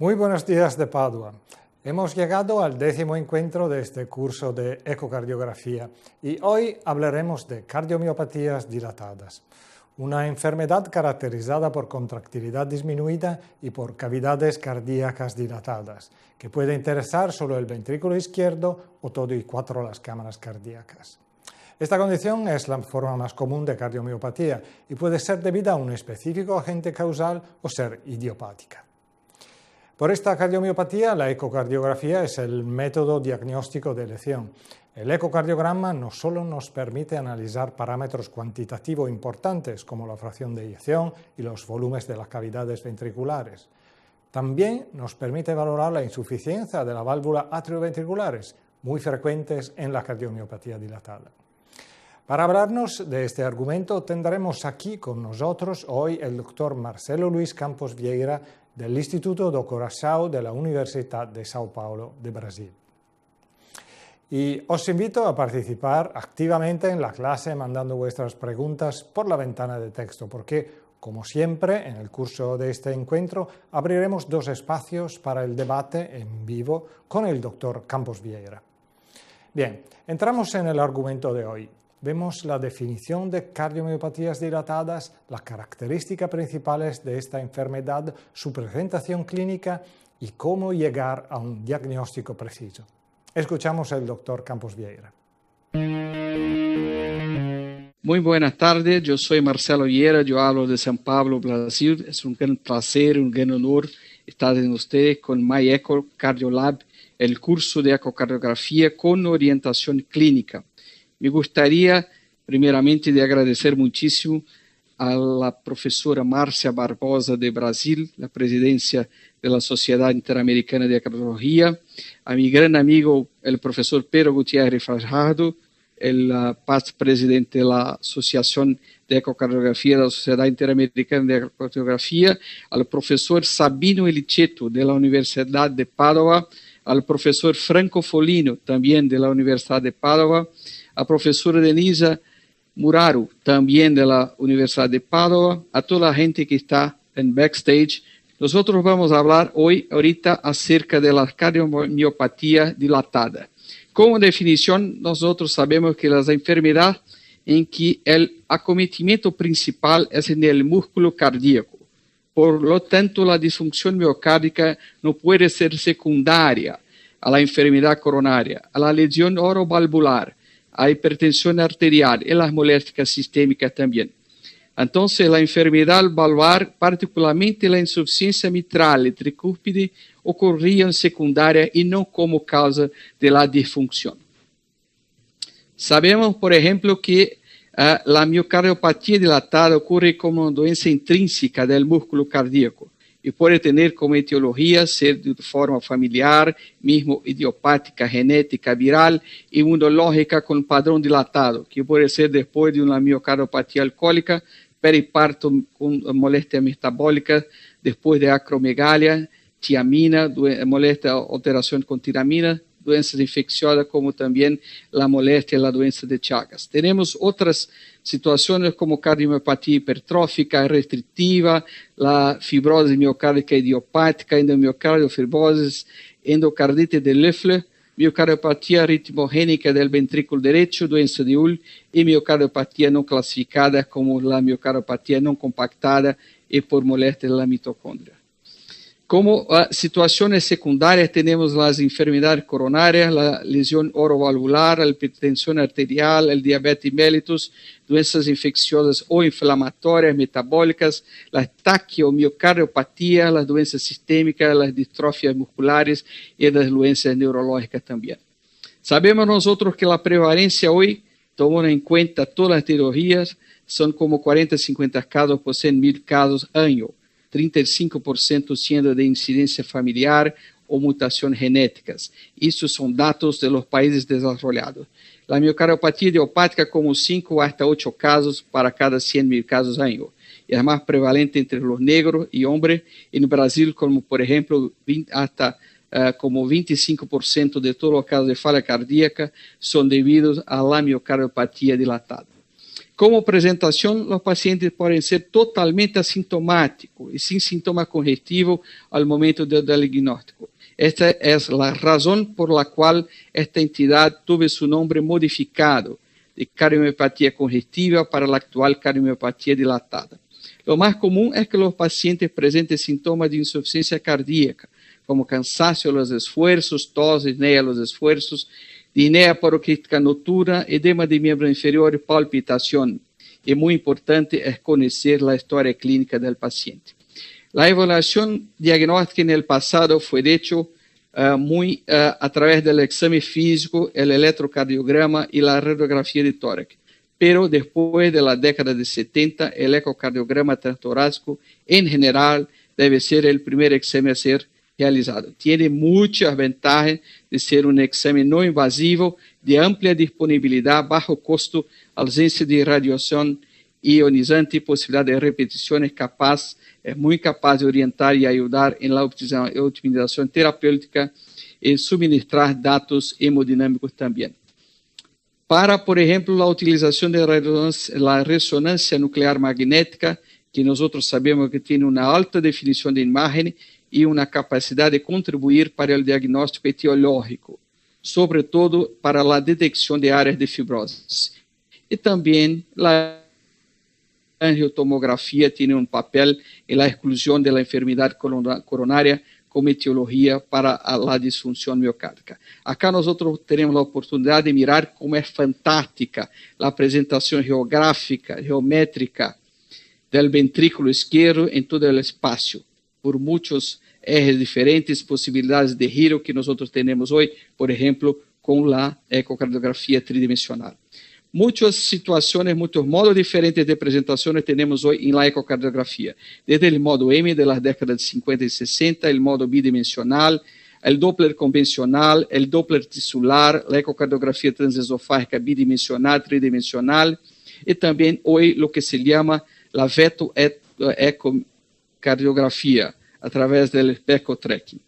Muy buenos días de Padua. Hemos llegado al 10º encuentro de este curso de ecocardiografía y hoy hablaremos de cardiomiopatías dilatadas, una enfermedad caracterizada por contractilidad disminuida y por cavidades cardíacas dilatadas, que puede interesar solo el ventrículo izquierdo o todo y 4 las cámaras cardíacas. Esta condición es la forma más común de cardiomiopatía y puede ser debida a un específico agente causal o ser idiopática. Por esta cardiomiopatía, la ecocardiografía es el método diagnóstico de elección. El ecocardiograma no solo nos permite analizar parámetros cuantitativos importantes como la fracción de eyección y los volúmenes de las cavidades ventriculares, también nos permite valorar la insuficiencia de la válvula atrioventriculares, muy frecuentes en la cardiomiopatía dilatada. Para hablarnos de este argumento tendremos aquí con nosotros hoy el doctor Marcelo Luis Campos Vieira del Instituto do Coração de la Universidad de São Paulo de Brasil. Y os invito a participar activamente en la clase mandando vuestras preguntas por la ventana de texto, porque, como siempre, en el curso de este encuentro abriremos 2 espacios para el debate en vivo con el doctor Campos Vieira. Bien, entramos en el argumento de hoy. Vemos la definición de cardiomiopatías dilatadas, las características principales de esta enfermedad, su presentación clínica y cómo llegar a un diagnóstico preciso. Escuchamos al doctor Campos Vieira. Muy buenas tardes, yo soy Marcelo Vieira, yo hablo de São Paulo, Brasil. Es un gran placer, un gran honor estar con ustedes con MyEco Cardiolab, el curso de ecocardiografía con orientación clínica. Me gustaría, primeramente, de agradecer muchísimo a la profesora Márcia Barbosa de Brasil, la presidencia de la Sociedad Interamericana de Cardiología, a mi gran amigo, el profesor Pedro Gutiérrez Fajardo, el past presidente de la Asociación de Ecocardiografía de la Sociedad Interamericana de Cardiología, al profesor Sabino Elichetto de la Universidad de Padua, al profesor Franco Folino, también de la Universidad de Padua, a profesora Denisa Muraru, también de la Universidad de Padua, a toda la gente que está en backstage. Nosotros vamos a hablar ahorita acerca de la cardiomiopatía dilatada. Como definición, nosotros sabemos que las enfermedades en que el acometimiento principal es en el músculo cardíaco. Por lo tanto, la disfunción miocárdica no puede ser secundaria a la enfermedad coronaria, a la lesión orovalvular, a hipertensión arterial y las molestias sistémicas también. Entonces, la enfermedad valvular, particularmente la insuficiencia mitral y tricúspide, ocurría en secundaria y no como causa de la disfunción. Sabemos, por ejemplo, que la miocardiopatía dilatada ocurre como una doença intrínseca del músculo cardíaco y puede tener como etiología ser de forma familiar, mismo idiopática, genética, viral, inmunológica con padrón dilatado, que puede ser después de una miocardiopatía alcohólica, periparto con molestia metabólica, después de acromegalia, tiamina, molestia, alteración con tiramina, doenças infecciosas como también la molestia y la doença de Chagas. Tenemos otras situaciones como cardiomiopatía hipertrófica restrictiva, la fibrosis miocárdica idiopática, endomiocardiofibroses, endocardite de Loeffler, miocardiopatía ritmogénica del ventrículo derecho, doença de Uhl y miocardiopatía no clasificada como la miocardiopatía no compactada y por molestia de la mitocondria. Como situaciones secundarias tenemos las enfermedades coronarias, la lesión orovalvular, la hipertensión arterial, el diabetes mellitus, doenças infecciosas o inflamatorias metabólicas, la taquiomiocardiopatia, las doenças sistémicas, las distrofias musculares y las doenças neurológicas también. Sabemos nosotros que la prevalencia hoy, tomando en cuenta todas las etiologías, son como 40-50 casos por 100.000 casos año. 35% siendo de incidencia familiar o mutaciones genéticas. Estos son datos de los países desarrollados. La miocardiopatía idiopática como 5 hasta 8 casos para cada 100.000 casos año. Es más prevalente entre los negros y hombres. En Brasil, como por ejemplo, hasta como 25% de todos los casos de falla cardíaca son debidos a la miocardiopatía dilatada. Como presentación, los pacientes pueden ser totalmente asintomáticos y sin síntomas congestivos al momento del diagnóstico. Esta es la razón por la cual esta entidad tuvo su nombre modificado de cardiomiopatía congestiva para la actual cardiomiopatía dilatada. Lo más común es que los pacientes presenten síntomas de insuficiencia cardíaca, como cansancio a los esfuerzos, tos, disnea a los esfuerzos, disnea paroxística nocturna, edema de miembro inferior y palpitación. Y muy importante es conocer la historia clínica del paciente. La evaluación diagnóstica en el pasado fue de hecho a través del examen físico, el electrocardiograma y la radiografía de tórax. Pero después de la década de 70, el ecocardiograma transtorácico en general debe ser el primer examen a ser realizado. Tiene muchas ventajas de ser un examen no invasivo, de amplia disponibilidad, bajo costo, ausencia de radiación ionizante y posibilidad de repeticiones es muy capaz de orientar y ayudar en la optimización terapéutica y suministrar datos hemodinámicos también. Para, por ejemplo, la utilización de la resonancia nuclear magnética, que nosotros sabemos que tiene una alta definición de imagen y una capacidad de contribuir para el diagnóstico etiológico, sobre todo para la detección de áreas de fibrosis. Y también la angiotomografía tiene un papel en la exclusión de la enfermedad coronaria como etiología para la disfunción miocárdica. Acá nosotros tenemos la oportunidad de mirar cómo es fantástica la presentación geográfica, geométrica del ventrículo izquierdo en todo el espacio, por muchos ejes diferentes, posibilidades de giro que nosotros tenemos hoy, por ejemplo, con la ecocardiografía tridimensional. Muchas situaciones, muchos modos diferentes de presentaciones tenemos hoy en la ecocardiografía, desde el modo M de las décadas de 50 y 60, el modo bidimensional, el Doppler convencional, el Doppler tisular, la ecocardiografía transesofágica bidimensional, tridimensional, y también hoy lo que se llama la veto ecocardiografía a través del espejo tracking.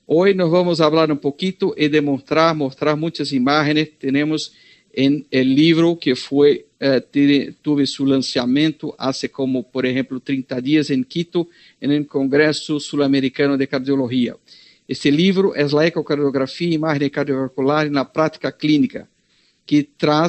Hoy nos vamos a hablar un poquito y mostrar muchas imágenes. Tenemos en el libro que tuve su lanzamiento hace como, por ejemplo, 30 días en Quito, en el Congreso Sudamericano de Cardiología. Este libro es la ecocardiografía, imagen cardiovascular en la práctica clínica, que trae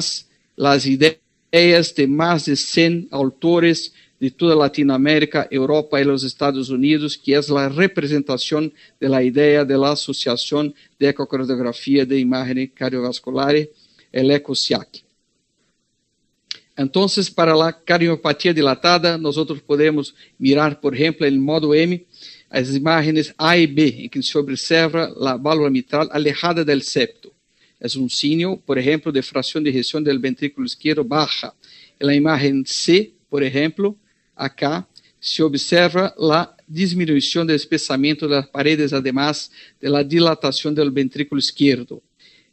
las ideas de más de 100 autores de toda Latinoamérica, Europa y los Estados Unidos, que es la representación de la idea de la Asociación de Ecocardiografía de Imágenes Cardiovasculares, el ECOSIAC. Entonces, para la cardiomiopatía dilatada, nosotros podemos mirar, por ejemplo, en el modo M, as imágenes A y B, en que se observa la válvula mitral alejada del septo. Es un signo, por ejemplo, de fracción de ejeción del ventrículo izquierdo baja. En la imagen C, por ejemplo, acá se observa la disminución del espesamiento de las paredes, además de la dilatación del ventrículo izquierdo.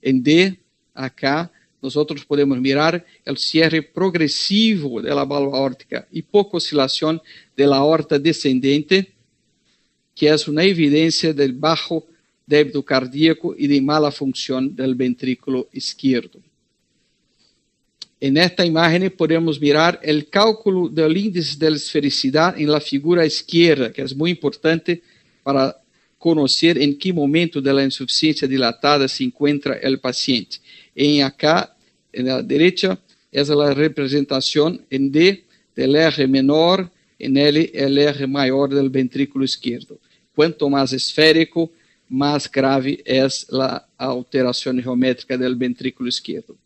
En D, acá, nosotros podemos mirar el cierre progresivo de la válvula aórtica y poca oscilación de la aorta descendente, que es una evidencia del bajo débito cardíaco y de mala función del ventrículo izquierdo. En esta imagen podemos mirar el cálculo del índice de esfericidad en la figura izquierda, que es muy importante para conocer en qué momento de la insuficiencia dilatada se encuentra el paciente. En acá, en la derecha, es la representación en D del R menor, en L el R mayor del ventrículo izquierdo. Cuanto más esférico, más grave es la alteración geométrica del ventrículo izquierdo.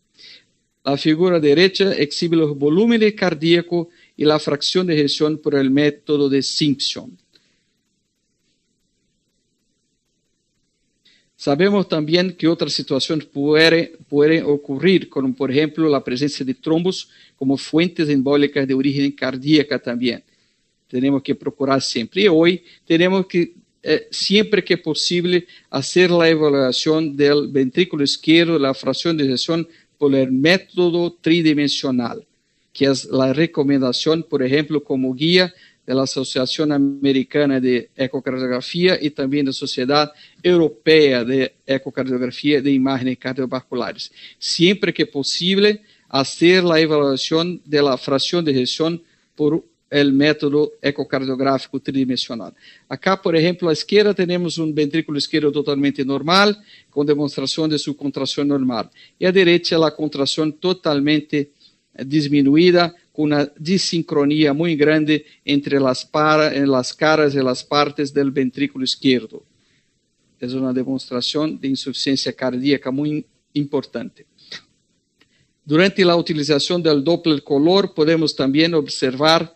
La figura derecha exhibe los volúmenes cardíacos y la fracción de ejeción por el método de Simpson. Sabemos también que otras situaciones pueden ocurrir, como por ejemplo la presencia de trombos como fuentes embólicas de origen cardíaca también. Tenemos que procurar siempre. Y hoy tenemos que, siempre que posible, hacer la evaluación del ventrículo izquierdo, la fracción de ejeción por el método tridimensional, que es la recomendación, por ejemplo, como guía de la Asociación Americana de Ecocardiografía y también de la Sociedad Europea de Ecocardiografía de Imágenes Cardiovasculares. Siempre que posible, hacer la evaluación de la fracción de ejeción por el método ecocardiográfico tridimensional. Acá, por ejemplo, a la izquierda tenemos un ventrículo izquierdo totalmente normal, con demostración de su contracción normal. Y a derecha la contracción totalmente disminuida, con una disincronía muy grande entre las caras y las partes del ventrículo izquierdo. Es una demostración de insuficiencia cardíaca muy importante. Durante la utilización del Doppler color podemos también observar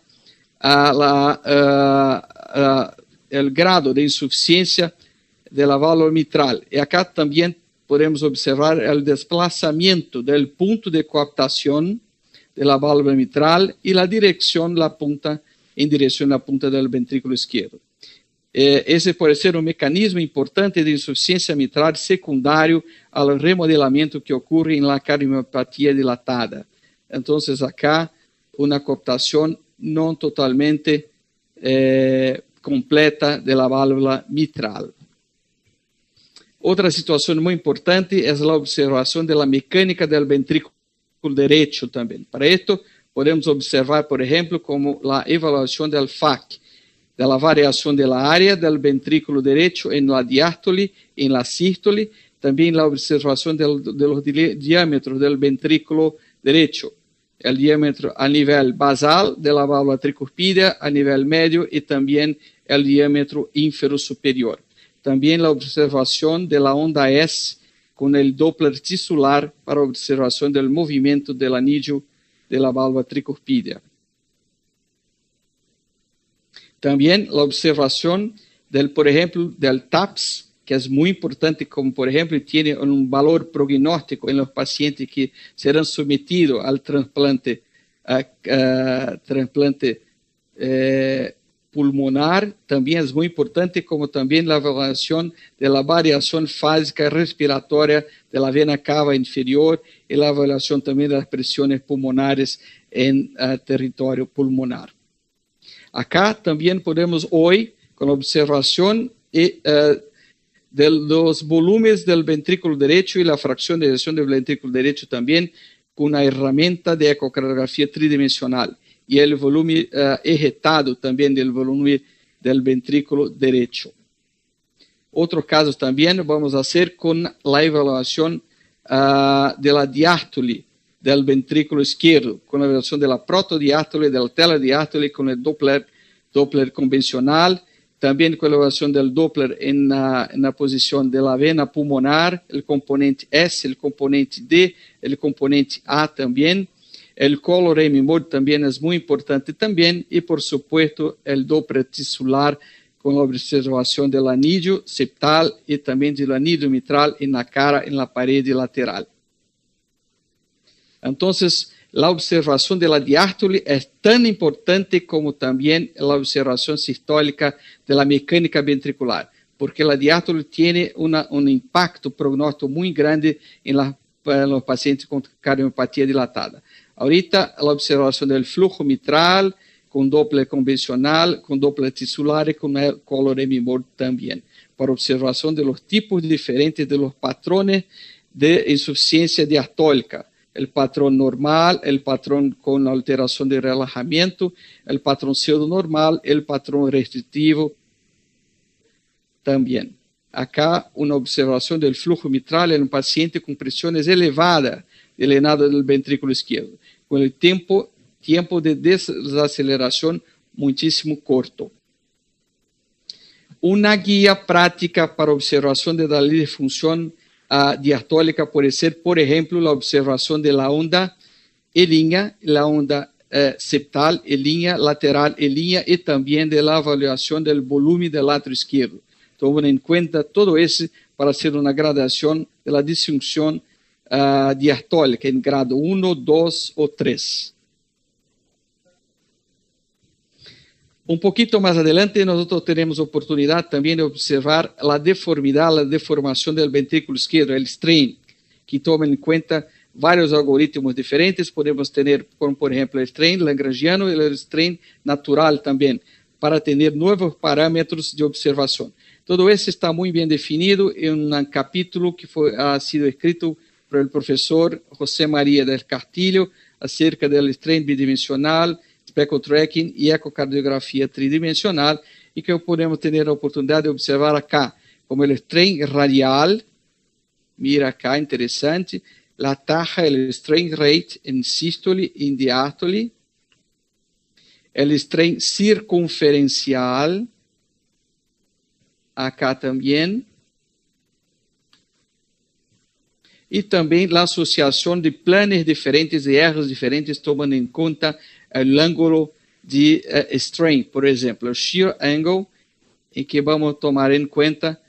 el grado de insuficiencia de la válvula mitral. Y acá también podemos observar el desplazamiento del punto de coaptación de la válvula mitral y la dirección, la punta, en dirección a la punta del ventrículo izquierdo. Ese puede ser un mecanismo importante de insuficiencia mitral secundario al remodelamiento que ocurre en la cardiomiopatía dilatada. Entonces acá una coaptación no totalmente completa de la válvula mitral. Otra situación muy importante es la observación de la mecánica del ventrículo derecho también. Para esto podemos observar, por ejemplo, como la evaluación del FAC, de la variación de la área del ventrículo derecho en la diástole, en la sístole, también la observación de los diámetros del ventrículo derecho, el diámetro a nivel basal de la válvula tricuspidea, a nivel medio y también el diámetro infero-superior. También la observación de la onda S con el Doppler tisular para observación del movimiento del anillo de la válvula tricuspidea. También la observación por ejemplo, del TAPS, que es muy importante, como por ejemplo tiene un valor prognóstico en los pacientes que serán sometidos al trasplante pulmonar. También es muy importante, como también la evaluación de la variación fásica respiratoria de la vena cava inferior y la evaluación también de las presiones pulmonares en territorio pulmonar. Acá también podemos hoy, con la observación de los volúmenes del ventrículo derecho y la fracción de ejeción del ventrículo derecho también, con una herramienta de ecocardiografía tridimensional y el volumen ejetado también del volumen del ventrículo derecho. Otro caso también vamos a hacer con la evaluación de la diástole del ventrículo izquierdo, con la evaluación de la protodiástole, de la telediástole, con el Doppler convencional, también con la evaluación del Doppler en la posición de la vena pulmonar, el componente S, el componente D, el componente A también. El color M-mode también es muy importante también, y por supuesto el Doppler tisular con la observación del anillo septal y también del anillo mitral en la cara, en la pared lateral. Entonces, la observación de la diástole es tan importante como también la observación sistólica de la mecánica ventricular, porque la diástole tiene un impacto prognóstico muy grande en los pacientes con cardiomiopatía dilatada. Ahorita, la observación del flujo mitral, con Doppler convencional, con Doppler tisular y con el color M-mode también, para observación de los tipos diferentes de los patrones de insuficiencia diastólica. El patrón normal, el patrón con alteración de relajamiento, el patrón pseudonormal, el patrón restrictivo también. Acá una observación del flujo mitral en un paciente con presiones elevadas de llenado del ventrículo izquierdo, con el tiempo de desaceleración muchísimo corto. Una guía práctica para observación de la disfunción diastólica puede ser, por ejemplo, la observación de la onda en línea, la onda septal en línea, lateral en línea, y también de la evaluación del volumen del atrio izquierdo. Tomen en cuenta todo eso para hacer una gradación de la disfunción diastólica en grado 1, 2 o 3. Un poquito más adelante nosotros tenemos oportunidad también de observar la deformidad, la deformación del ventrículo izquierdo, el strain, que toma en cuenta varios algoritmos diferentes. Podemos tener, como por ejemplo, el strain lagrangiano y el strain natural también, para tener nuevos parámetros de observación. Todo eso está muy bien definido en un capítulo que ha sido escrito por el profesor José María del Castillo acerca del strain bidimensional, speckle tracking y ecocardiografía tridimensional, y que podemos tener la oportunidad de observar acá, como el strain radial, mira acá, interesante, la taja, el strain rate en sístole y en diástole, el strain circunferencial, acá también, y también la asociación de planes diferentes, de ejes diferentes, tomando en cuenta el ángulo de strain, por ejemplo, el shear angle, en que vamos a tomar en cuenta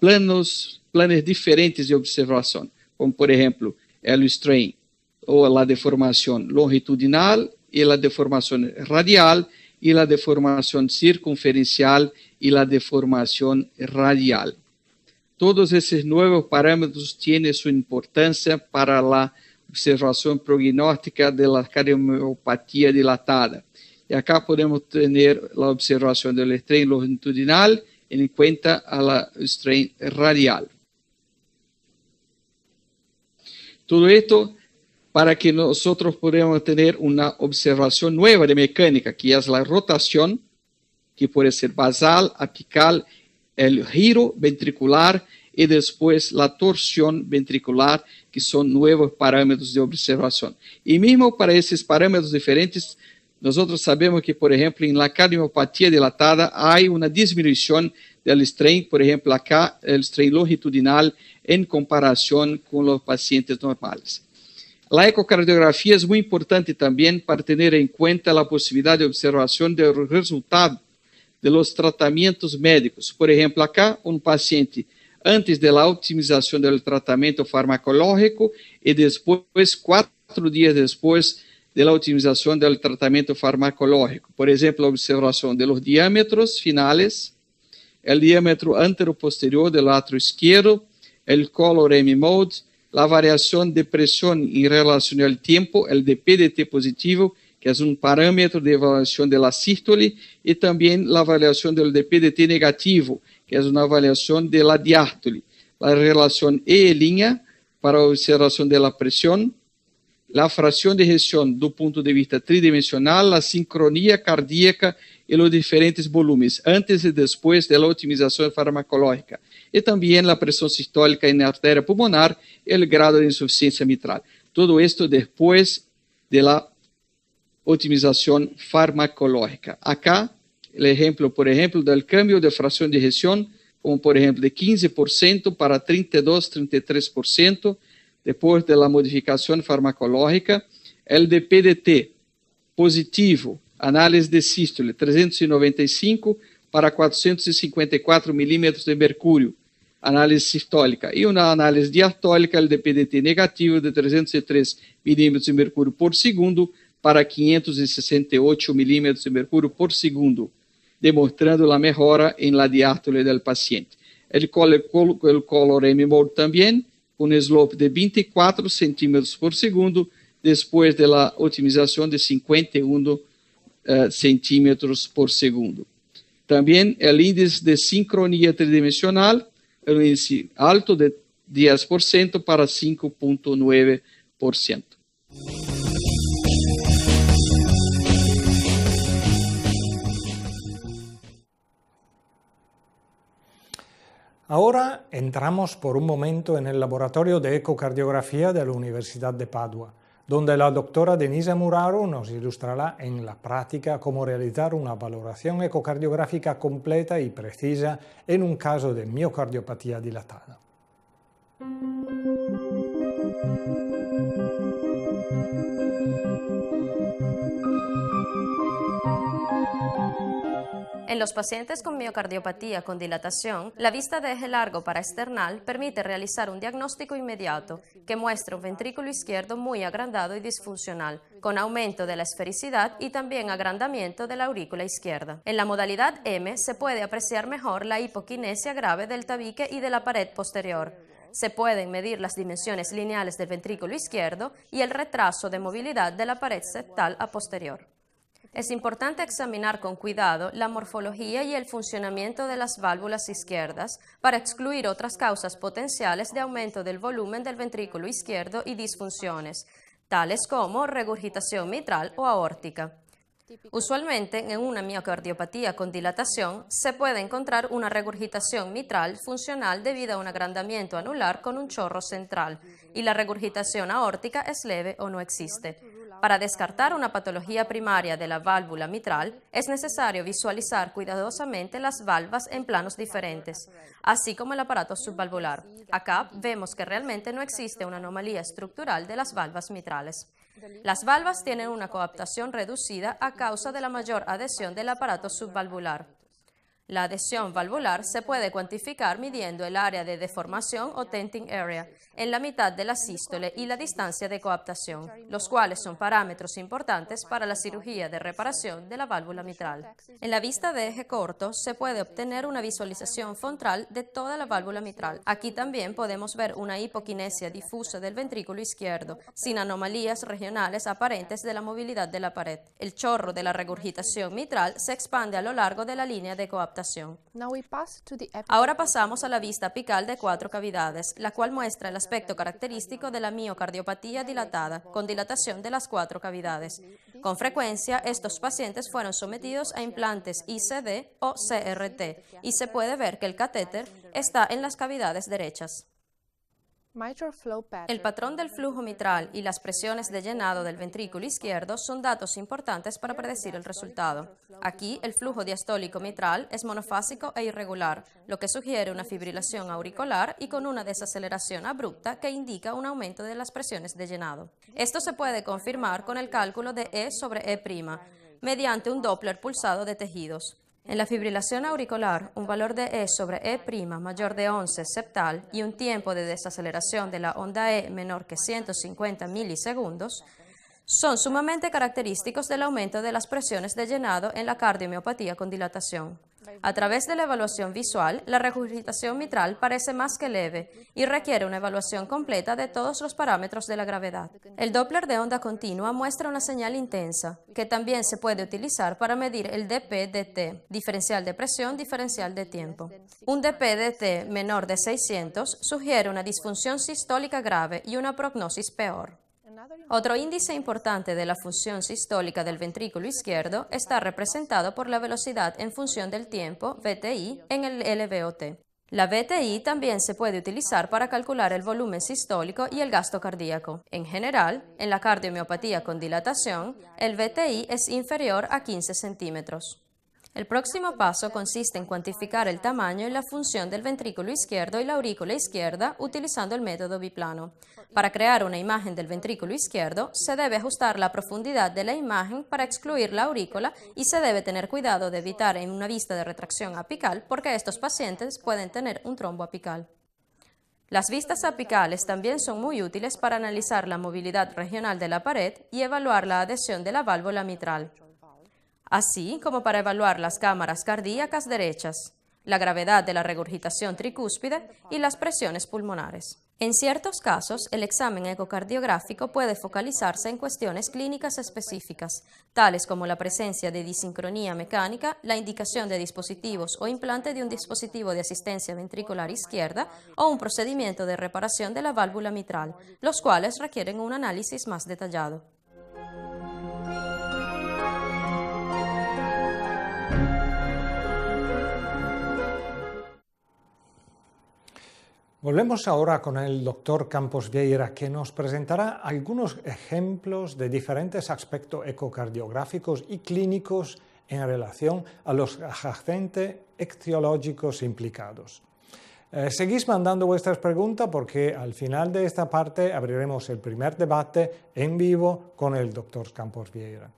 planes diferentes de observación, como por ejemplo el strain o la deformación longitudinal y la deformación radial y la deformación circunferencial y la deformación radial. Todos esos nuevos parámetros tienen su importancia para la observación prognóstica de la cardiomiopatía dilatada. Y acá podemos tener la observación del strain longitudinal en cuenta a la strain radial. Todo esto para que nosotros podamos tener una observación nueva de mecánica, que es la rotación, que puede ser basal, apical, el giro ventricular y después la torsión ventricular, que son nuevos parámetros de observación. Y mismo para esos parámetros diferentes, nosotros sabemos que, por ejemplo, en la cardiomiopatía dilatada hay una disminución del strain, por ejemplo, acá el strain longitudinal en comparación con los pacientes normales. La ecocardiografía es muy importante también para tener en cuenta la posibilidad de observación del resultado de los tratamientos médicos. Por ejemplo, acá un paciente antes de la optimización del tratamiento farmacológico y después, 4 días después de la optimización del tratamiento farmacológico. Por ejemplo, la observación de los diámetros finales, el diámetro antero-posterior del atrio izquierdo, el color M-mode, la variación de presión en relación al tiempo, el de PDT positivo, que es un parámetro de evaluación de la sístole, y también la variación del de PDT negativo, que es una variación de la diástole, la relación E' para observación de la presión, la fracción de ejeción do punto de vista tridimensional, la sincronía cardíaca y los diferentes volúmenes, antes y después de la optimización farmacológica, y también la presión sistólica en la arteria pulmonar y el grado de insuficiencia mitral. Todo esto después de la optimización farmacológica. Acá, el ejemplo, por ejemplo, del cambio de fracción de ejeción, como por ejemplo de 15% para 32-33%, después de la modificación farmacológica, el de PDT positivo, análisis de sístole, 395 para 454 milímetros de mercurio, análisis sistólica, y una análisis diastólica, el de PDT negativo, de 303 milímetros de mercurio por segundo para 568 milímetros de mercurio por segundo, demostrando la mejora en la diástole del paciente. El color M-mode también, un slope de 24 centímetros por segundo, después de la optimización de 51 centímetros por segundo. También el índice de sincronía tridimensional, el índice alto de 10% para 5.9%. Ahora entramos por un momento en el laboratorio de ecocardiografía de la Universidad de Padua, donde la doctora Denisa Muraro nos ilustrará en la práctica cómo realizar una valoración ecocardiográfica completa y precisa en un caso de miocardiopatía dilatada. En los pacientes con miocardiopatía con dilatación, la vista de eje largo para external permite realizar un diagnóstico inmediato que muestra un ventrículo izquierdo muy agrandado y disfuncional, con aumento de la esfericidad y también agrandamiento de la aurícula izquierda. En la modalidad M se puede apreciar mejor la hipoquinesia grave del tabique y de la pared posterior. Se pueden medir las dimensiones lineales del ventrículo izquierdo y el retraso de movilidad de la pared septal a posterior. Es importante examinar con cuidado la morfología y el funcionamiento de las válvulas izquierdas para excluir otras causas potenciales de aumento del volumen del ventrículo izquierdo y disfunciones, tales como regurgitación mitral o aórtica. Usualmente, en una miocardiopatía con dilatación, se puede encontrar una regurgitación mitral funcional debido a un agrandamiento anular con un chorro central, y la regurgitación aórtica es leve o no existe. Para descartar una patología primaria de la válvula mitral, es necesario visualizar cuidadosamente las valvas en planos diferentes, así como el aparato subvalvular. Acá vemos que realmente no existe una anomalía estructural de las valvas mitrales. Las valvas tienen una coaptación reducida a causa de la mayor adhesión del aparato subvalvular. La adhesión valvular se puede cuantificar midiendo el área de deformación o tenting area en la mitad de la sístole y la distancia de coaptación, los cuales son parámetros importantes para la cirugía de reparación de la válvula mitral. En la vista de eje corto se puede obtener una visualización frontal de toda la válvula mitral. Aquí también podemos ver una hipoquinesia difusa del ventrículo izquierdo, sin anomalías regionales aparentes de la movilidad de la pared. El chorro de la regurgitación mitral se expande a lo largo de la línea de coaptación. Ahora pasamos a la vista apical de 4 cavidades, la cual muestra el aspecto característico de la miocardiopatía dilatada, con dilatación de las 4 cavidades. Con frecuencia, estos pacientes fueron sometidos a implantes ICD o CRT, y se puede ver que el catéter está en las cavidades derechas. El patrón del flujo mitral y las presiones de llenado del ventrículo izquierdo son datos importantes para predecir el resultado. Aquí, el flujo diastólico mitral es monofásico e irregular, lo que sugiere una fibrilación auricular y con una desaceleración abrupta que indica un aumento de las presiones de llenado. Esto se puede confirmar con el cálculo de E sobre E', mediante un Doppler pulsado de tejidos. En la fibrilación auricular, un valor de E sobre E' mayor de 11 septal y un tiempo de desaceleración de la onda E menor que 150 milisegundos son sumamente característicos del aumento de las presiones de llenado en la cardiomiopatía con dilatación. A través de la evaluación visual, la regurgitación mitral parece más que leve y requiere una evaluación completa de todos los parámetros de la gravedad. El Doppler de onda continua muestra una señal intensa, que también se puede utilizar para medir el dP/dt, diferencial de presión, diferencial de tiempo. Un dP/dt menor de 600 sugiere una disfunción sistólica grave y una prognosis peor. Otro índice importante de la función sistólica del ventrículo izquierdo está representado por la velocidad en función del tiempo, VTI, en el LVOT. La VTI también se puede utilizar para calcular el volumen sistólico y el gasto cardíaco. En general, en la cardiomiopatía con dilatación, el VTI es inferior a 15 centímetros. El próximo paso consiste en cuantificar el tamaño y la función del ventrículo izquierdo y la aurícula izquierda utilizando el método biplano. Para crear una imagen del ventrículo izquierdo, se debe ajustar la profundidad de la imagen para excluir la aurícula y se debe tener cuidado de evitar en una vista de retracción apical porque estos pacientes pueden tener un trombo apical. Las vistas apicales también son muy útiles para analizar la movilidad regional de la pared y evaluar la adhesión de la válvula mitral, así como para evaluar las cámaras cardíacas derechas, la gravedad de la regurgitación tricúspide y las presiones pulmonares. En ciertos casos, el examen ecocardiográfico puede focalizarse en cuestiones clínicas específicas, tales como la presencia de disincronía mecánica, la indicación de dispositivos o implante de un dispositivo de asistencia ventricular izquierda o un procedimiento de reparación de la válvula mitral, los cuales requieren un análisis más detallado. Volvemos ahora con el doctor Campos Vieira, que nos presentará algunos ejemplos de diferentes aspectos ecocardiográficos y clínicos en relación a los agentes ectiológicos implicados. Seguís mandando vuestras preguntas porque al final de esta parte abriremos el primer debate en vivo con el doctor Campos Vieira.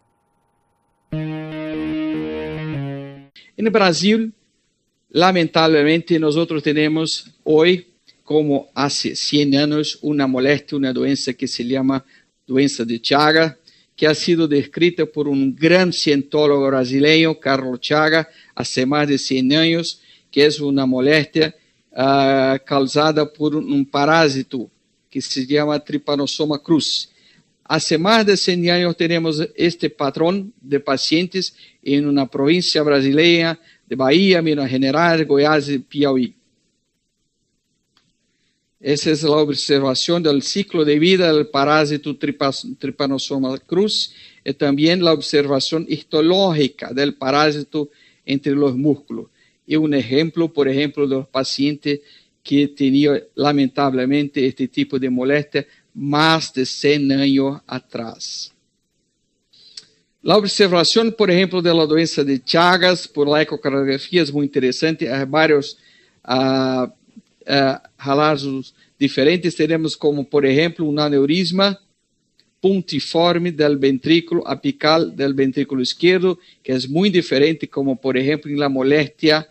En Brasil, lamentablemente, nosotros tenemos hoy, como hace 100 años, una molestia, una doença que se llama doença de Chagas, que ha sido descrita por un gran cientólogo brasileño, Carlos Chagas, hace más de 100 años, que es una molestia causada por un parásito que se llama Trypanosoma cruzi. Hace más de 100 años tenemos este patrón de pacientes en una provincia brasileña de Bahía, Minas Gerais, Goiás y Piauí. Esa es la observación del ciclo de vida del parásito Trypanosoma cruzi y también la observación histológica del parásito entre los músculos. Y un ejemplo, por ejemplo, de los pacientes que tenían lamentablemente este tipo de molestia más de 100 años atrás. La observación, por ejemplo, de la doença de Chagas por la ecocardiografía es muy interesante. Hay varios hallazgos diferentes. Tenemos como, por ejemplo, un aneurisma puntiforme del ventrículo apical del ventrículo izquierdo, que es muy diferente, como por ejemplo en la molestia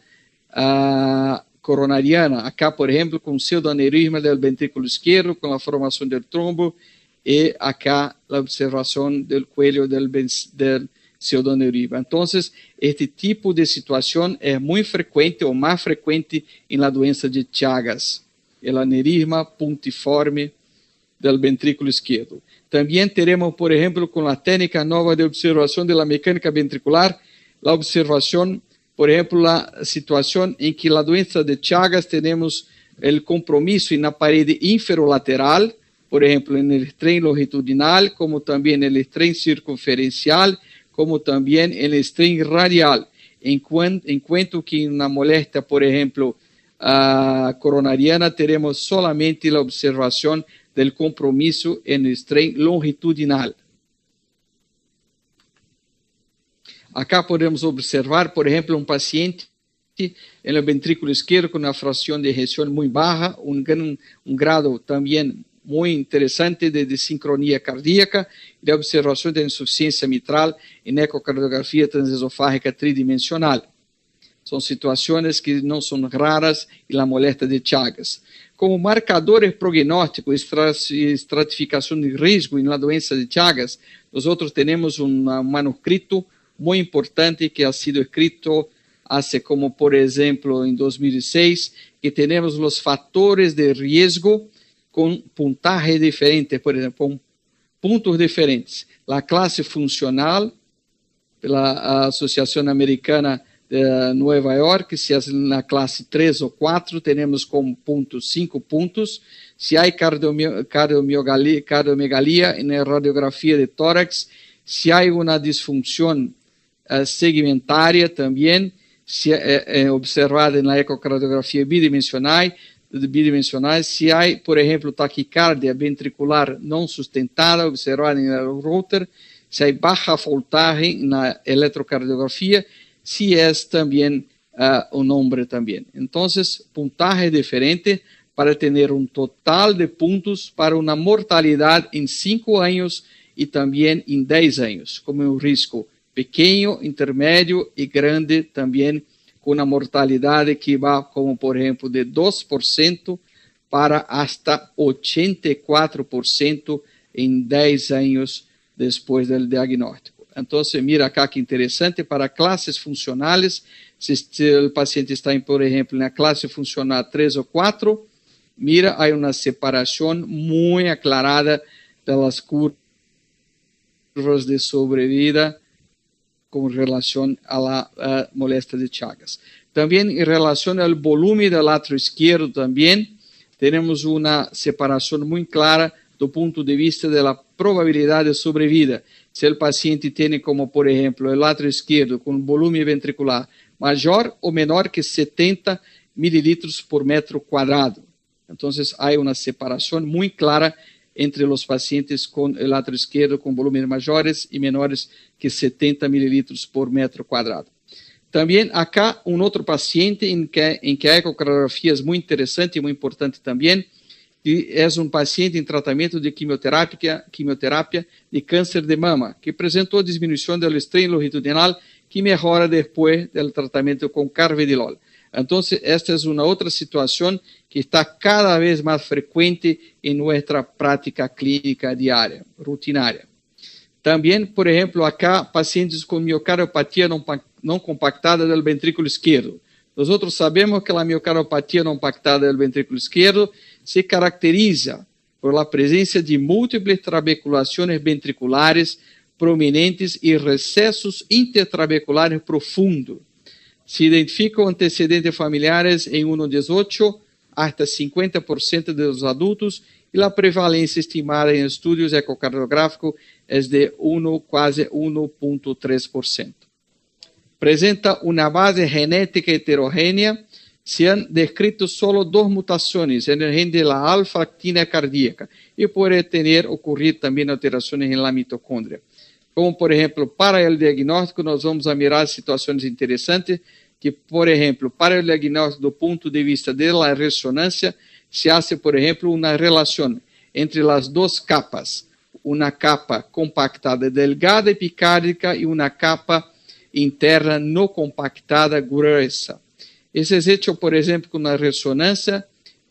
coronariana. Acá, por ejemplo, con pseudoaneurisma del ventrículo izquierdo, con la formación del trombo, y acá la observación del cuello del pseudoaneurisma. Entonces, este tipo de situación es muy frecuente o más frecuente en la doença de Chagas, el aneurisma puntiforme del ventrículo izquierdo. También tenemos, por ejemplo, con la técnica nueva de observación de la mecánica ventricular, la observación, por ejemplo, la situación en que la doença de Chagas tenemos el compromiso en la pared inferolateral, por ejemplo, en el estren longitudinal, como también en el estren circunferencial, como también en el estren radial. En cuanto que en una molestia, por ejemplo, coronariana, tenemos solamente la observación del compromiso en el estren longitudinal. Acá podemos observar, por ejemplo, un paciente en el ventrículo izquierdo con una fracción de ejeción muy baja, un grado también muy interesante de sincronía cardíaca y de observación de insuficiencia mitral en ecocardiografía transesofágica tridimensional. Son situaciones que no son raras en la molestia de Chagas. Como marcadores prognósticos y estratificación de riesgo en la doença de Chagas, nosotros tenemos un manuscrito muy importante que ha sido escrito hace como, por ejemplo, en 2006, que tenemos los factores de riesgo con puntaje diferente, por ejemplo, con puntos diferentes. La clase funcional, la Asociación Americana de Nueva York, si es en la clase 3 o 4, tenemos como puntos 5 puntos. Si hay cardiomegalia en la radiografía de tórax, si hay una disfunción segmentaria también, observada en la ecocardiografía bidimensional, si hay, por ejemplo, taquicardia ventricular no sustentada, observada en el router, si hay baja voltaje en la electrocardiografía, si es también un hombre también. Entonces, puntaje diferente para tener un total de puntos para una mortalidad en 5 años y también en 10 años, como un riesgo pequeño, intermedio y grande también, con una mortalidad que va como, por ejemplo, de 2% para hasta 84% en 10 años después del diagnóstico. Entonces, mira acá que interesante, para clases funcionales, si el paciente está, por ejemplo, en la clase funcional 3 o 4, mira, hay una separación muy aclarada de las curvas de sobrevida con relación a la molestia de Chagas. También en relación al volumen del atrio izquierdo también tenemos una separación muy clara do punto de vista de la probabilidad de sobrevida. Si el paciente tiene como, por ejemplo, el atrio izquierdo con volumen ventricular mayor o menor que 70 mililitros por metro cuadrado. Entonces hay una separación muy clara entre los pacientes con el atrio izquierdo con volúmenes mayores y menores que 70 mililitros por metro cuadrado. También acá un otro paciente en que a ecocardiografía es muy interesante y muy importante también, y es un paciente en tratamiento de quimioterapia de cáncer de mama, que presentó disminución del estren longitudinal que mejora después del tratamiento con carvedilol. Entonces, esta es una otra situación que está cada vez más frecuente en nuestra práctica clínica diaria, rutinaria. También, por ejemplo, acá, pacientes con miocardiopatía no compactada del ventrículo izquierdo. Nosotros sabemos que la miocardiopatía no compactada del ventrículo izquierdo se caracteriza por la presencia de múltiples trabeculaciones ventriculares prominentes y recesos intertrabeculares profundos. Se identificam antecedentes familiares en 1,18 hasta 50% de los adultos y la prevalencia estimada en estudios ecocardiográficos es de quase 1,3%. Presenta una base genética heterogénea. Se han descrito solo 2 mutaciones en el gen de la alfa-actina cardíaca y puede ocurrir también alteraciones en la mitocondria. Como, por ejemplo, para el diagnóstico, nós vamos a mirar situaciones interesantes que, por ejemplo, para el diagnóstico do punto de vista de la resonancia, se hace, por ejemplo, una relación entre las 2 capas, una capa compactada delgada epicárdica y una capa interna no compactada gruesa. Eso es hecho, por ejemplo, con una resonancia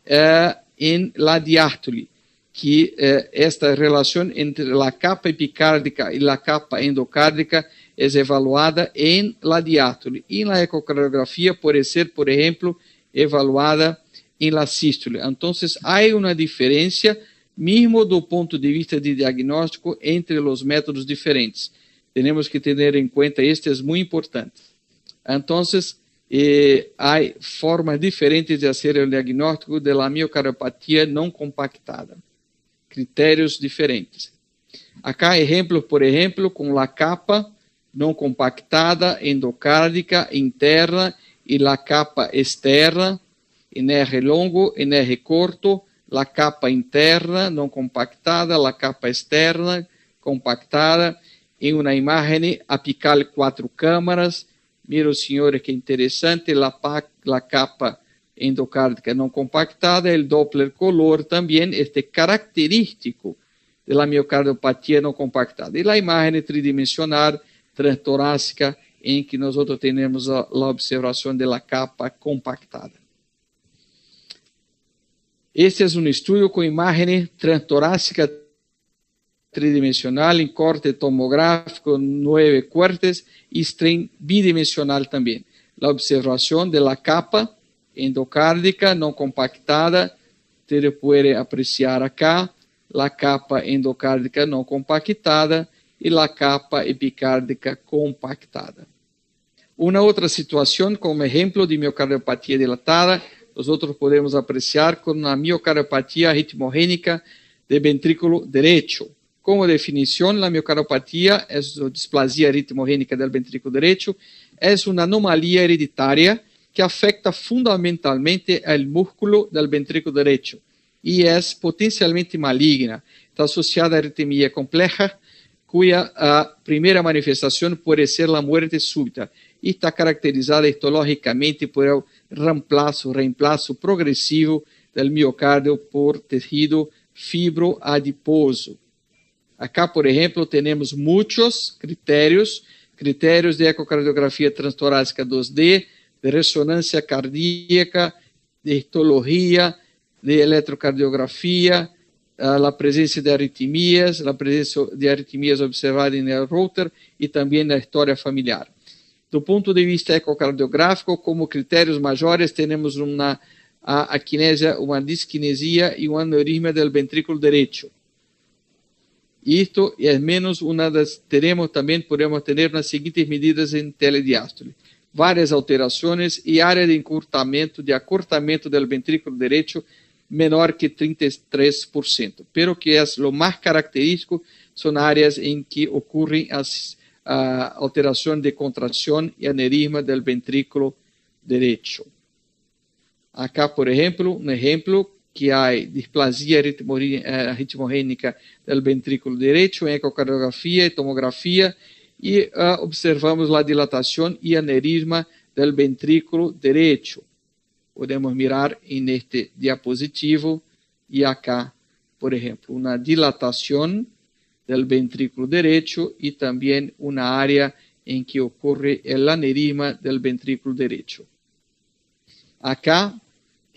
en la diástole, que esta relación entre la capa epicárdica y la capa endocárdica es evaluada en la diástole. Y en la ecocardiografía puede ser, por ejemplo, evaluada en la sístole. Entonces, hay una diferencia, mismo do punto de vista de diagnóstico, entre los métodos diferentes. Tenemos que tener en cuenta, este es muy importante. Entonces, hay formas diferentes de hacer el diagnóstico de la miocardiopatía no compactada. Critérios diferentes. Acá ejemplos, por ejemplo, con la capa no compactada endocárdica interna y la capa externa en R longo, en R corto, la capa interna no compactada, la capa externa compactada, en una imagen apical 4 cámaras. Miren, señores, que interesante, la capa endocárdica no compactada, el Doppler color también, característico de la miocardiopatía no compactada. Y la imagen tridimensional transtorácica, en que nosotros tenemos la observación de la capa compactada. Este es un estudio con imagen transtorácica tridimensional en corte tomográfico 9 cortes y strain bidimensional también. La observación de la capa endocárdica no compactada, se puede apreciar acá la capa endocárdica no compactada y la capa epicárdica compactada. Una otra situación como ejemplo de miocardiopatía dilatada, nosotros podemos apreciar con una miocardiopatía ritmogénica del ventrículo derecho. Como definición, la miocardiopatía es displasia ritmogénica del ventrículo derecho, es una anomalía hereditaria que afecta fundamentalmente el músculo del ventrículo derecho y es potencialmente maligna. Está asociada a arritmia compleja, cuya primera manifestación puede ser la muerte súbita y está caracterizada histológicamente por el reemplazo progresivo del miocardio por tejido fibroadiposo. Acá, por ejemplo, tenemos muchos criterios de ecocardiografía transtorácica 2D, de resonancia cardíaca, de histología, de electrocardiografía, la presencia de arritmias, observada en el router y también la historia familiar. Do punto de vista ecocardiográfico, como criterios mayores, tenemos una aquinesia, una disquinesia y un aneurisma del ventrículo derecho. Y esto es menos podemos tener las siguientes medidas en telediástole. Varias alteraciones y área de acortamiento del ventrículo derecho menor que 33%, pero que es lo más característico, son áreas en que ocurren alteración de contracción y aneurisma del ventrículo derecho. Acá, por ejemplo, un ejemplo que hay displasia ritmogénica del ventrículo derecho en ecocardiografía y tomografía y observamos la dilatación y aneurisma del ventrículo derecho. Podemos mirar en este diapositivo y acá, por ejemplo, una dilatación del ventrículo derecho y también una área en que ocurre el aneurisma del ventrículo derecho. Acá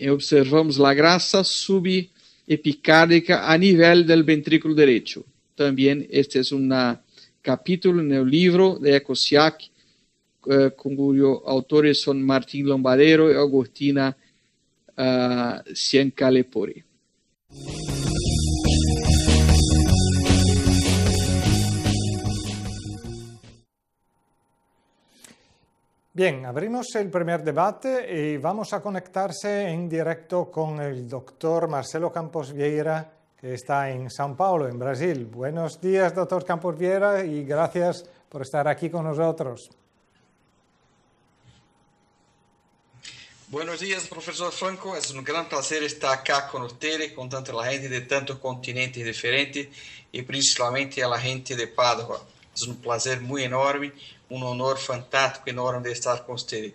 observamos la grasa subepicárdica a nivel del ventrículo derecho. También este es un capítulo en el libro de EcoSIAC, cuyos autores son Martín Lombadero y Agustina Ciancalepori. Bien, abrimos el primer debate y vamos a conectarse en directo con el doctor Marcelo Campos Vieira, que está en São Paulo, en Brasil. Buenos días, doctor Campos Vieira, y gracias por estar aquí con nosotros. Buenos días, profesor Franco. Es un gran placer estar acá con ustedes, con tanta la gente de tantos continentes diferentes y principalmente a la gente de Padua. Es un placer muy enorme, un honor fantástico enorme de estar con ustedes.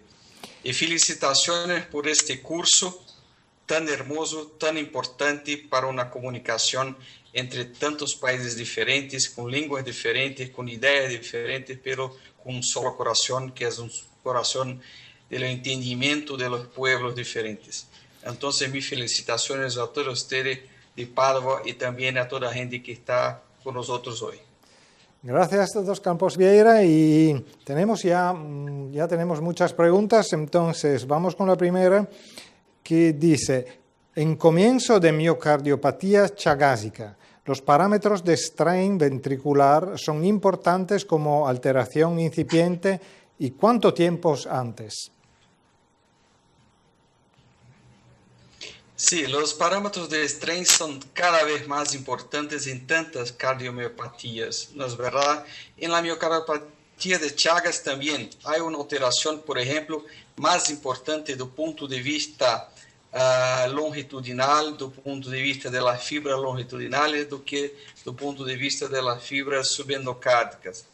Y felicitaciones por este curso tan hermoso, tan importante para una comunicación entre tantos países diferentes, con lenguas diferentes, con ideas diferentes, pero con un solo corazón, que es un corazón del entendimiento de los pueblos diferentes. Entonces, mis felicitaciones a todos ustedes de Padua y también a toda la gente que está con nosotros hoy. Gracias, doctor Campos Vieira, y tenemos ya tenemos muchas preguntas, entonces vamos con la primera, que dice: en comienzo de miocardiopatía chagásica, ¿los parámetros de strain ventricular son importantes como alteración incipiente y cuánto tiempo antes? Sí, los parámetros de strain son cada vez más importantes en tantas cardiomiopatías, ¿no es verdad? En la miocardiopatía de Chagas también hay una alteración, por ejemplo, más importante do punto de vista longitudinal, do punto de vista de las fibras longitudinales, do que do punto de vista de las fibras subendocárdicas.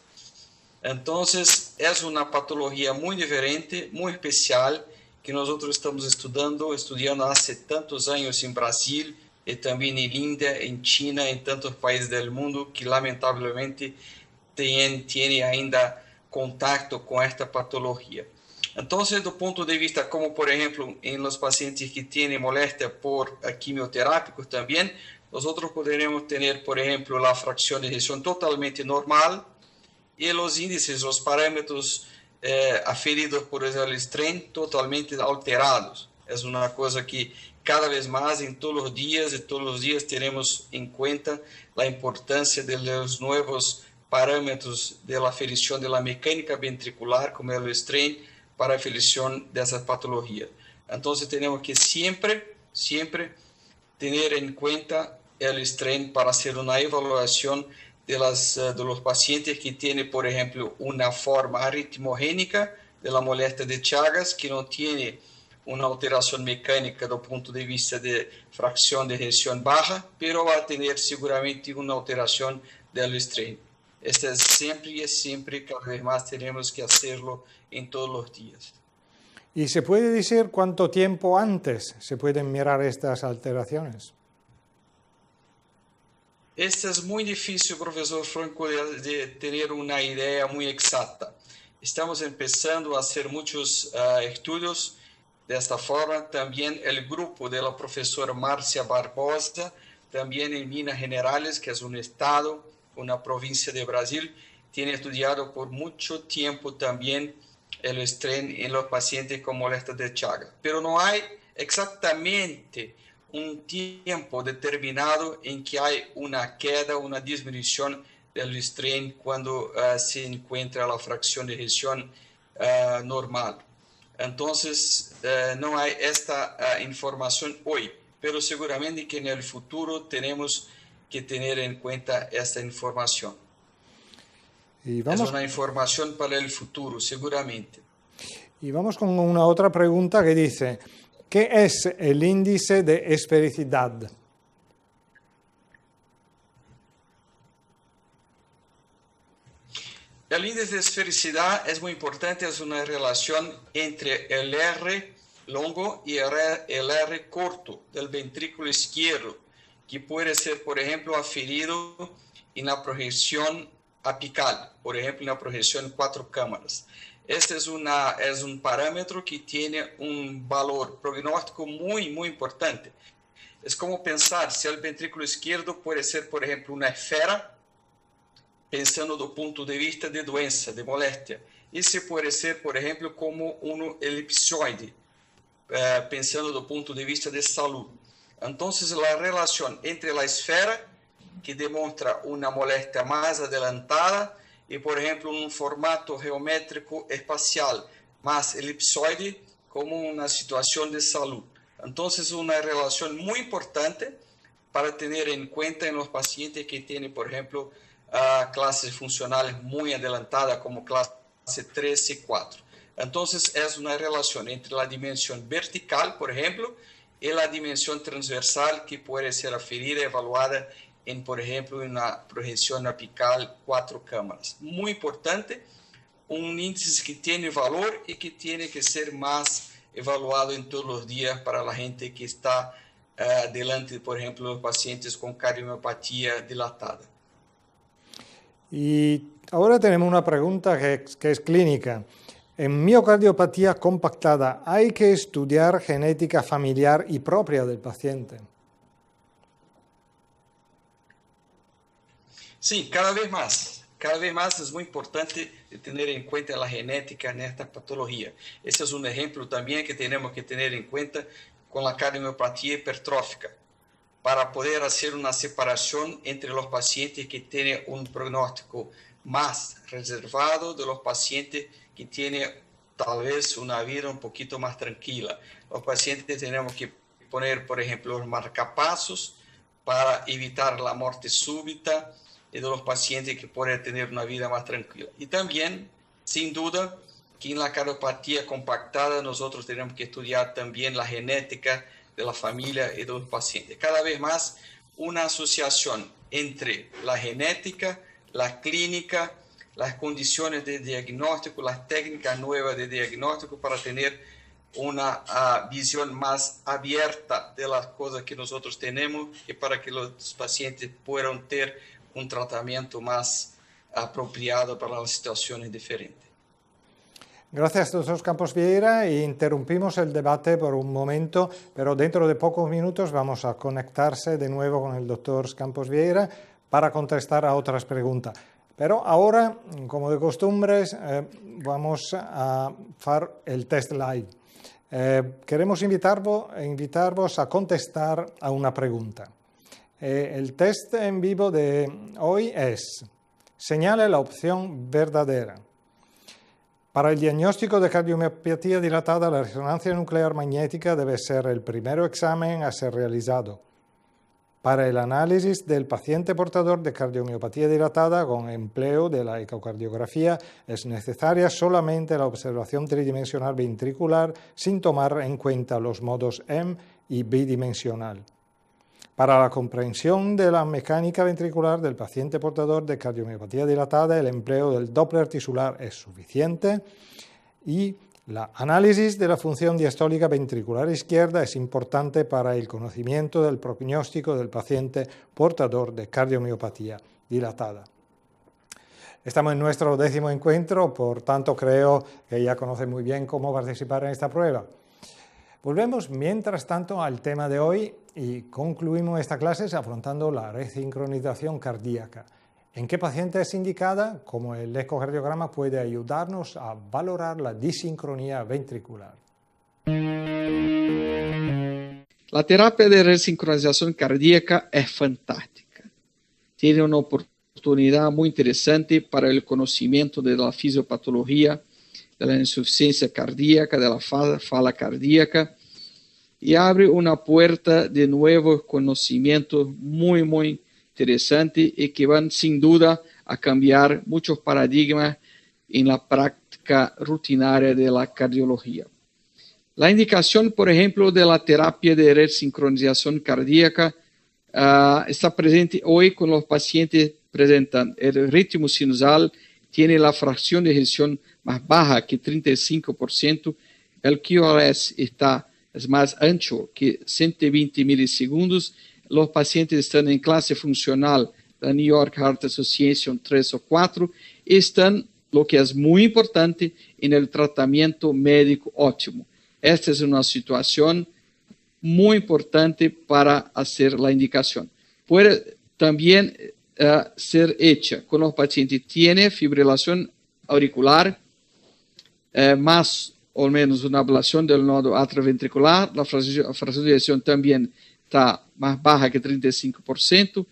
Entonces, es una patología muy diferente, muy especial, que nosotros estamos estudiando hace tantos años en Brasil y también en India, en China, en tantos países del mundo que lamentablemente tienen ainda contacto con esta patología. Entonces, do punto de vista, como por ejemplo en los pacientes que tienen molestia por quimioterápicos también, nosotros podremos tener, por ejemplo, la fracción de ejeción totalmente normal y los índices, los parámetros aferidos por el strain totalmente alterados. Es una cosa que cada vez más en todos los días tenemos en cuenta la importancia de los nuevos parámetros de la aferición de la mecánica ventricular, como el strain, para aferición de esas patologías. Entonces tenemos que siempre tener en cuenta el strain para hacer una evaluación de los pacientes que tienen, por ejemplo, una forma arritmogénica de la molestia de Chagas, que no tiene una alteración mecánica do punto de vista de fracción de ejeción baja, pero va a tener seguramente una alteración del strain. Esto es siempre, cada vez más tenemos que hacerlo en todos los días. ¿Y se puede decir cuánto tiempo antes se pueden mirar estas alteraciones? Este es muy difícil, profesor Franco, de tener una idea muy exacta. Estamos empezando a hacer muchos estudios de esta forma. También el grupo de la profesora Márcia Barbosa, también en Minas Gerais, que es un estado, una provincia de Brasil, tiene estudiado por mucho tiempo también el strain en los pacientes con molestias de Chagas. Pero no hay exactamente un tiempo determinado en que hay una queda, una disminución del strain cuando se encuentra la fracción de ejeción normal. Entonces, no hay esta información hoy, pero seguramente que en el futuro tenemos que tener en cuenta esta información. Es una información para el futuro, seguramente. Y vamos con una otra pregunta que dice: ¿qué es el índice de esfericidad? El índice de esfericidad es muy importante, es una relación entre el R longo y el R corto del ventrículo izquierdo, que puede ser, por ejemplo, aferido en la proyección apical, por ejemplo, en la proyección 4 cámaras. Este es un parámetro que tiene un valor prognóstico muy importante. Es como pensar si el ventrículo izquierdo puede ser, por ejemplo, una esfera, pensando do punto de vista de doença, de molestia. Esse pode ser, por exemplo, como um elipsoide, pensando do ponto de vista de saúde. Então, a relação entre a esfera, que demonstra uma molestia mais adelantada, e, por exemplo, um formato geométrico espacial, más elipsoide como una situación de salud. Entonces, una relación muy importante para tener en cuenta en los pacientes que tienen, por ejemplo, clases funcionales muy adelantadas, como clase 3 y 4. Entonces, es una relación entre la dimensión vertical, por ejemplo, y la dimensión transversal que puede ser aferida, evaluada en, por ejemplo, una proyección apical 4 cámaras. Muy importante, un índice que tiene valor y que tiene que ser más evaluado en todos los días para la gente que está delante, por ejemplo, los pacientes con cardiomiopatía dilatada. Y ahora tenemos una pregunta que es clínica. En miocardiopatía compactada, ¿hay que estudiar genética familiar y propia del paciente? Sí, cada vez más. Cada vez más es muy importante tener en cuenta la genética en esta patología. Ese es un ejemplo también que tenemos que tener en cuenta con la cardiomiopatía hipertrófica, para poder hacer una separación entre los pacientes que tienen un pronóstico más reservado de los pacientes que tienen tal vez una vida un poquito más tranquila. Los pacientes tenemos que poner, por ejemplo, los marcapasos para evitar la muerte súbita de los pacientes que pueden tener una vida más tranquila. Y también, sin duda, que en la cardiopatía compactada nosotros tenemos que estudiar también la genética de la familia y de los pacientes. Cada vez más una asociación entre la genética, la clínica, las condiciones de diagnóstico, las técnicas nuevas de diagnóstico para tener una visión más abierta de las cosas que nosotros tenemos y para que los pacientes puedan tener un tratamiento más apropiado para las situaciones diferentes. Gracias, doctor Campos Vieira. Interrumpimos el debate por un momento, pero dentro de pocos minutos vamos a conectarse de nuevo con el doctor Campos Vieira para contestar a otras preguntas. Pero ahora, como de costumbres, vamos a hacer el test live. Queremos invitarvos a contestar a una pregunta. El test en vivo de hoy es: señale la opción verdadera. Para el diagnóstico de cardiomiopatía dilatada, la resonancia nuclear magnética debe ser el primer examen a ser realizado. Para el análisis del paciente portador de cardiomiopatía dilatada con empleo de la ecocardiografía es necesaria solamente la observación tridimensional ventricular sin tomar en cuenta los modos M y bidimensional. Para la comprensión de la mecánica ventricular del paciente portador de cardiomiopatía dilatada, el empleo del Doppler tisular es suficiente y el análisis de la función diastólica ventricular izquierda es importante para el conocimiento del pronóstico del paciente portador de cardiomiopatía dilatada. Estamos en nuestro 10º encuentro, por tanto creo que ya conocen muy bien cómo participar en esta prueba. Volvemos mientras tanto al tema de hoy y concluimos esta clase afrontando la resincronización cardíaca. ¿En qué paciente es indicada? Cómo el ecocardiograma puede ayudarnos a valorar la disincronía ventricular. La terapia de resincronización cardíaca es fantástica. Tiene una oportunidad muy interesante para el conocimiento de la fisiopatología, de la insuficiencia cardíaca, de la falla cardíaca, y abre una puerta de nuevos conocimientos muy, muy interesantes y que van sin duda a cambiar muchos paradigmas en la práctica rutinaria de la cardiología. La indicación, por ejemplo, de la terapia de resincronización cardíaca está presente hoy con los pacientes que presentan el ritmo sinusal, tiene la fracción de ejecución más baja que 35%, el QRS es más ancho que 120 milisegundos, los pacientes están en clase funcional, la New York Heart Association 3 o 4, están, lo que es muy importante, en el tratamiento médico óptimo. Esta es una situación muy importante para hacer la indicación. Puede también ser hecha con los pacientes que tienen fibrilación auricular, más o menos una ablación del nodo atrioventricular, la fracción de eyección también está más baja que 35%,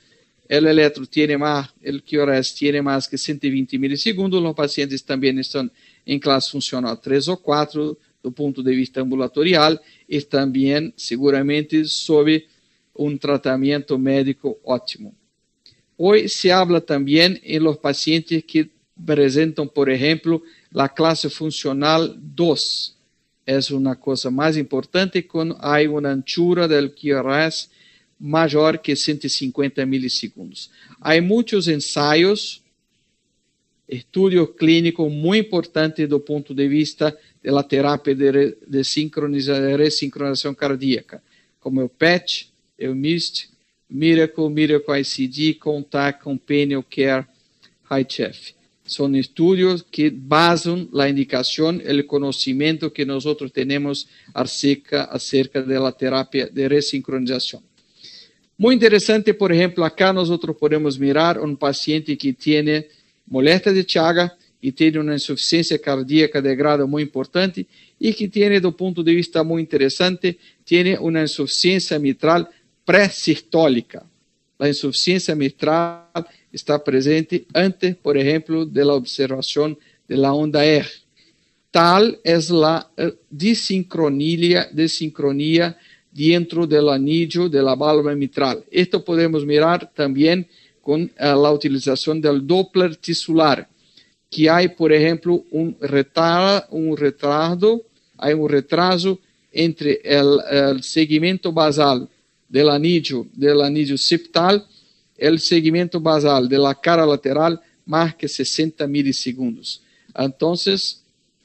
el electro tiene más, el QRS tiene más que 120 milisegundos, los pacientes también están en clase funcional 3 o 4, do ponto de vista ambulatorial, y también seguramente sobre un tratamiento médico óptimo. Hoy se habla también en los pacientes que presentan, por ejemplo, la clase funcional 2. Es una cosa más importante cuando hay una anchura del QRS mayor que 150 milisegundos. Hay muchos ensayos, estudios clínicos muy importantes do ponto de vista de la terapia de resincronización cardíaca, como el PET, el MIST, Miracle ICD, Contact, Companion Care, HICHF. Son estudios que basan la indicación, el conocimiento que nosotros tenemos acerca de la terapia de resincronización. Muy interesante, por ejemplo, acá nosotros podemos mirar un paciente que tiene molestia de Chagas y tiene una insuficiencia cardíaca de grado muy importante y que tiene, do punto de vista muy interesante, tiene una insuficiencia mitral presistólica. La insuficiencia mitral está presente antes, por ejemplo, de la observación de la onda R. Tal es la desincronía dentro del anillo de la válvula mitral. Esto podemos mirar también con la utilización del Doppler tisular, que hay, por ejemplo, un retraso entre el segmento basal del anillo septal, el segmento basal de la cara lateral, más que 60 milisegundos. Entonces,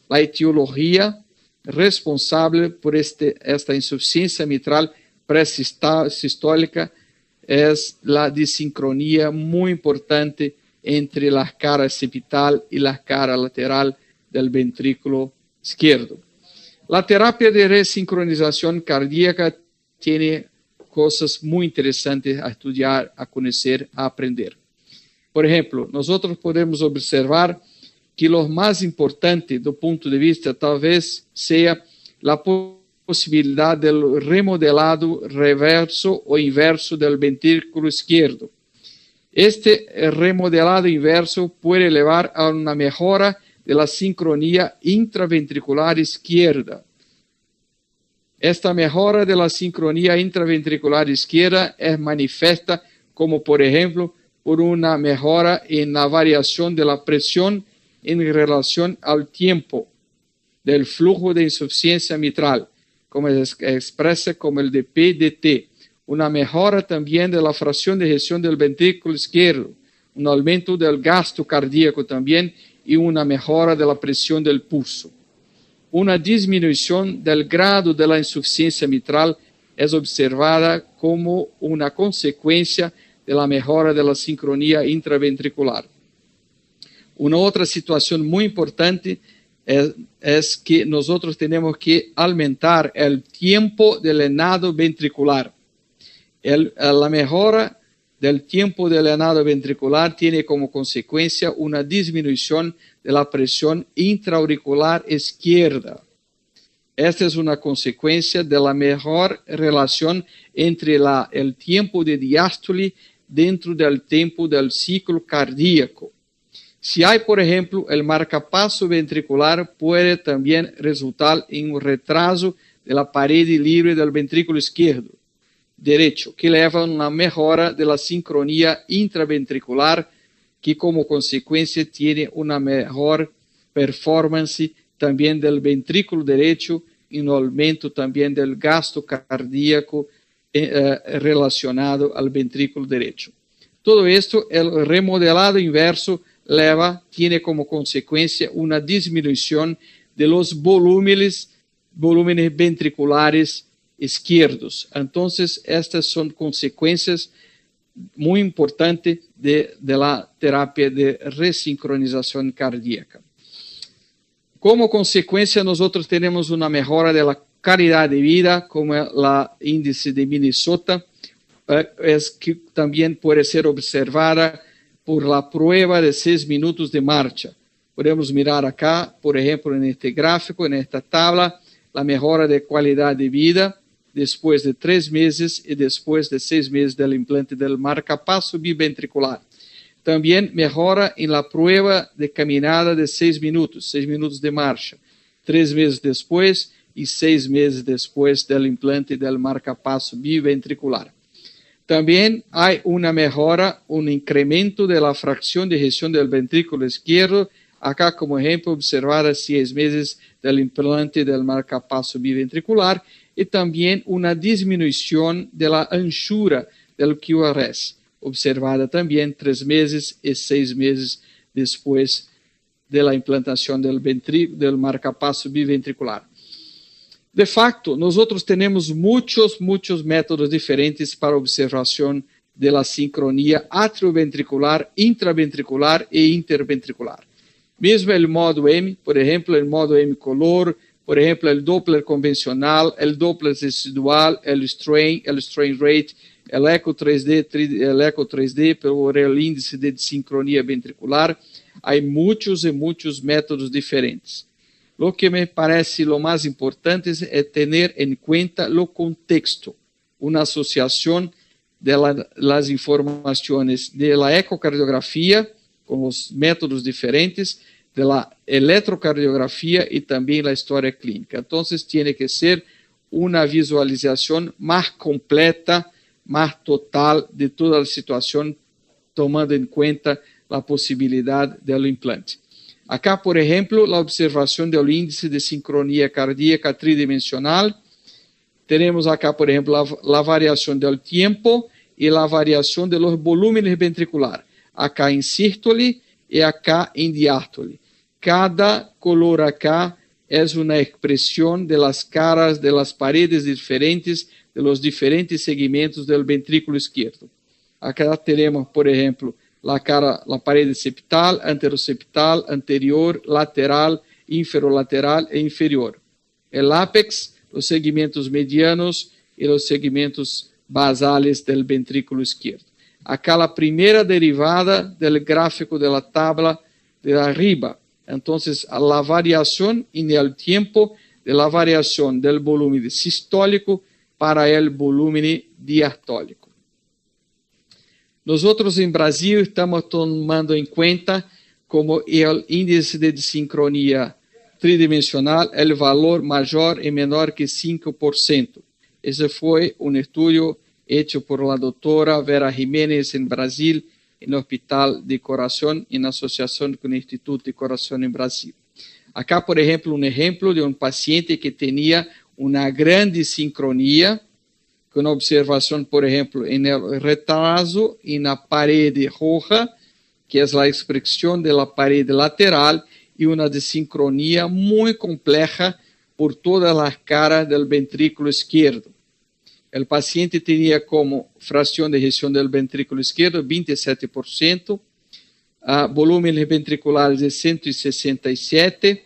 la etiología responsable por esta insuficiencia mitral presistólica es la desincronía muy importante entre la cara septal y la cara lateral del ventrículo izquierdo. La terapia de resincronización cardíaca tiene cosas muy interesantes a estudiar, a conocer, a aprender. Por ejemplo, nosotros podemos observar que lo más importante do punto de vista talvez sea la posibilidad del remodelado reverso o inverso del ventrículo izquierdo. Este remodelado inverso puede llevar a una mejora de la sincronía intraventricular izquierda. Esta mejora de la sincronía intraventricular izquierda es manifiesta como, por ejemplo, por una mejora en la variación de la presión en relación al tiempo del flujo de insuficiencia mitral, como es expresa como el de PDT, una mejora también de la fracción de gestión del ventrículo izquierdo, un aumento del gasto cardíaco también y una mejora de la presión del pulso. Una disminución del grado de la insuficiencia mitral es observada como una consecuencia de la mejora de la sincronía intraventricular. Una otra situación muy importante es que nosotros tenemos que aumentar el tiempo del llenado ventricular. La mejora del tiempo del llenado ventricular tiene como consecuencia una disminución de la presión intraauricular izquierda. Esta es una consecuencia de la mejor relación entre el tiempo de diástole dentro del tiempo del ciclo cardíaco. Si hay, por ejemplo, el marcapaso ventricular, puede también resultar en un retraso de la pared libre del ventrículo izquierdo derecho, que lleva a una mejora de la sincronía intraventricular, que como consecuencia tiene una mejor performance también del ventrículo derecho y un aumento también del gasto cardíaco relacionado al ventrículo derecho. Todo esto, el remodelado inverso tiene como consecuencia una disminución de los volúmenes ventriculares izquierdos. Entonces, estas son consecuencias muy importantes de la terapia de resincronización cardíaca. Como consecuencia, nosotros tenemos una mejora de la calidad de vida, como la índice de Minnesota, es que también puede ser observada por la prueba de 6 minutos de marcha. Podemos mirar acá, por ejemplo, en este gráfico, en esta tabla, la mejora de calidad de vida después de 3 meses y después de 6 meses del implante del marcapaso biventricular. También mejora en la prueba de caminada de 6 minutos de marcha, 3 meses después y 6 meses después del implante del marcapaso biventricular. También hay una mejora, un incremento de la fracción de gestión del ventrículo izquierdo, acá como ejemplo observada a 6 meses del implante del marcapaso biventricular, y también una disminución de la anchura del QRS, observada también 3 meses y 6 meses después de la implantación del marcapaso biventricular. De facto, nosotros tenemos muchos métodos diferentes para observación de la sincronía atrioventricular, intraventricular e interventricular. Mesmo el modo M, por ejemplo, el modo M color, por ejemplo, el Doppler convencional, el Doppler residual, el strain rate, el eco 3D por el índice de sincronía ventricular. Hay muchos métodos diferentes. Lo que me parece lo más importante es tener en cuenta lo contexto, una asociación de las informaciones de la ecocardiografía con los métodos diferentes, de la electrocardiografía y también la historia clínica. Entonces tiene que ser una visualización más completa, más total de toda la situación, tomando en cuenta la posibilidad del implante. Acá, por ejemplo, la observación del índice de sincronía cardíaca tridimensional. Tenemos acá, por ejemplo, la variación del tiempo y la variación de los volúmenes ventriculares. Acá en sístole y acá en diástole. Cada color acá es una expresión de las caras de las paredes diferentes de los diferentes segmentos del ventrículo izquierdo. Acá tenemos, por ejemplo, la pared septal, anteroseptal, anterior, lateral, inferolateral e inferior. El ápex, los segmentos medianos y los segmentos basales del ventrículo izquierdo. Acá la primera derivada del gráfico de la tabla de arriba. Entonces, la variación en el tiempo de la variación del volumen sistólico para el volumen diastólico. Nosotros en Brasil estamos tomando en cuenta como el índice de sincronía tridimensional el valor mayor y menor que 5%. Ese fue un estudio hecho por la doctora Vera Jiménez en Brasil, en el Hospital de Corazón, en asociación con el Instituto de Corazón en Brasil. Acá, por ejemplo, un ejemplo de un paciente que tenía una gran sincronía, con observación, por ejemplo, en el retraso, en la pared roja, que es la expresión de la pared lateral, y una desincronía muy compleja por todas las caras del ventrículo izquierdo. El paciente tenía como fracción de gestión del ventrículo izquierdo 27%, volúmenes ventriculares de 167,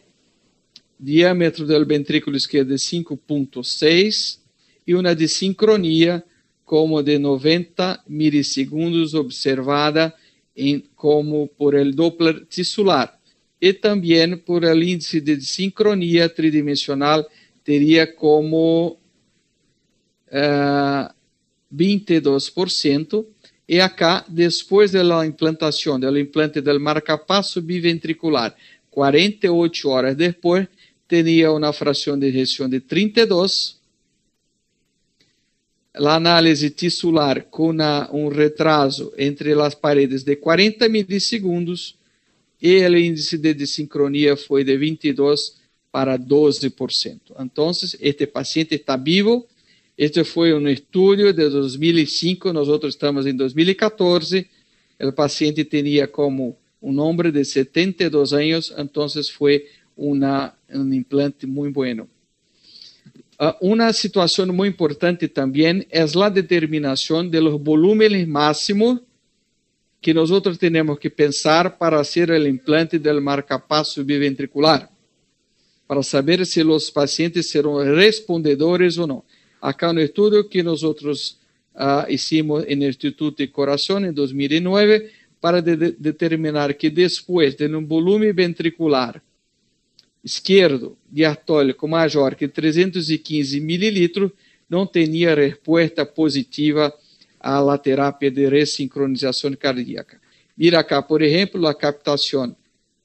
diámetro del ventrículo izquierdo de 5.6 y una desincronía como de 90 milisegundos observada como por el Doppler tisular. Y también por el índice de sincronía tridimensional tenía como 22%, y acá, después de la implantación del implante del marcapaso biventricular, 48 horas después, tenía una fracción de gestión de 32%, la análisis tisular con un retraso entre las paredes de 40 milisegundos, y el índice de desincronía fue de 22 para 12%. Entonces, este paciente está vivo. Este fue un estudio de 2005, nosotros estamos en 2014. El paciente tenía como un hombre de 72 años, entonces fue un implante muy bueno. Una situación muy importante también es la determinación de los volúmenes máximos que nosotros tenemos que pensar para hacer el implante del marcapaso biventricular, para saber si los pacientes serán respondedores o no. Acá un estudio que nosotros hicimos en el Instituto de Corazón en 2009 para determinar que después de un volumen ventricular izquierdo diastólico mayor que 315 mililitros, não tinha resposta positiva à terapia de ressincronização cardíaca. Mira acá, por exemplo, a captação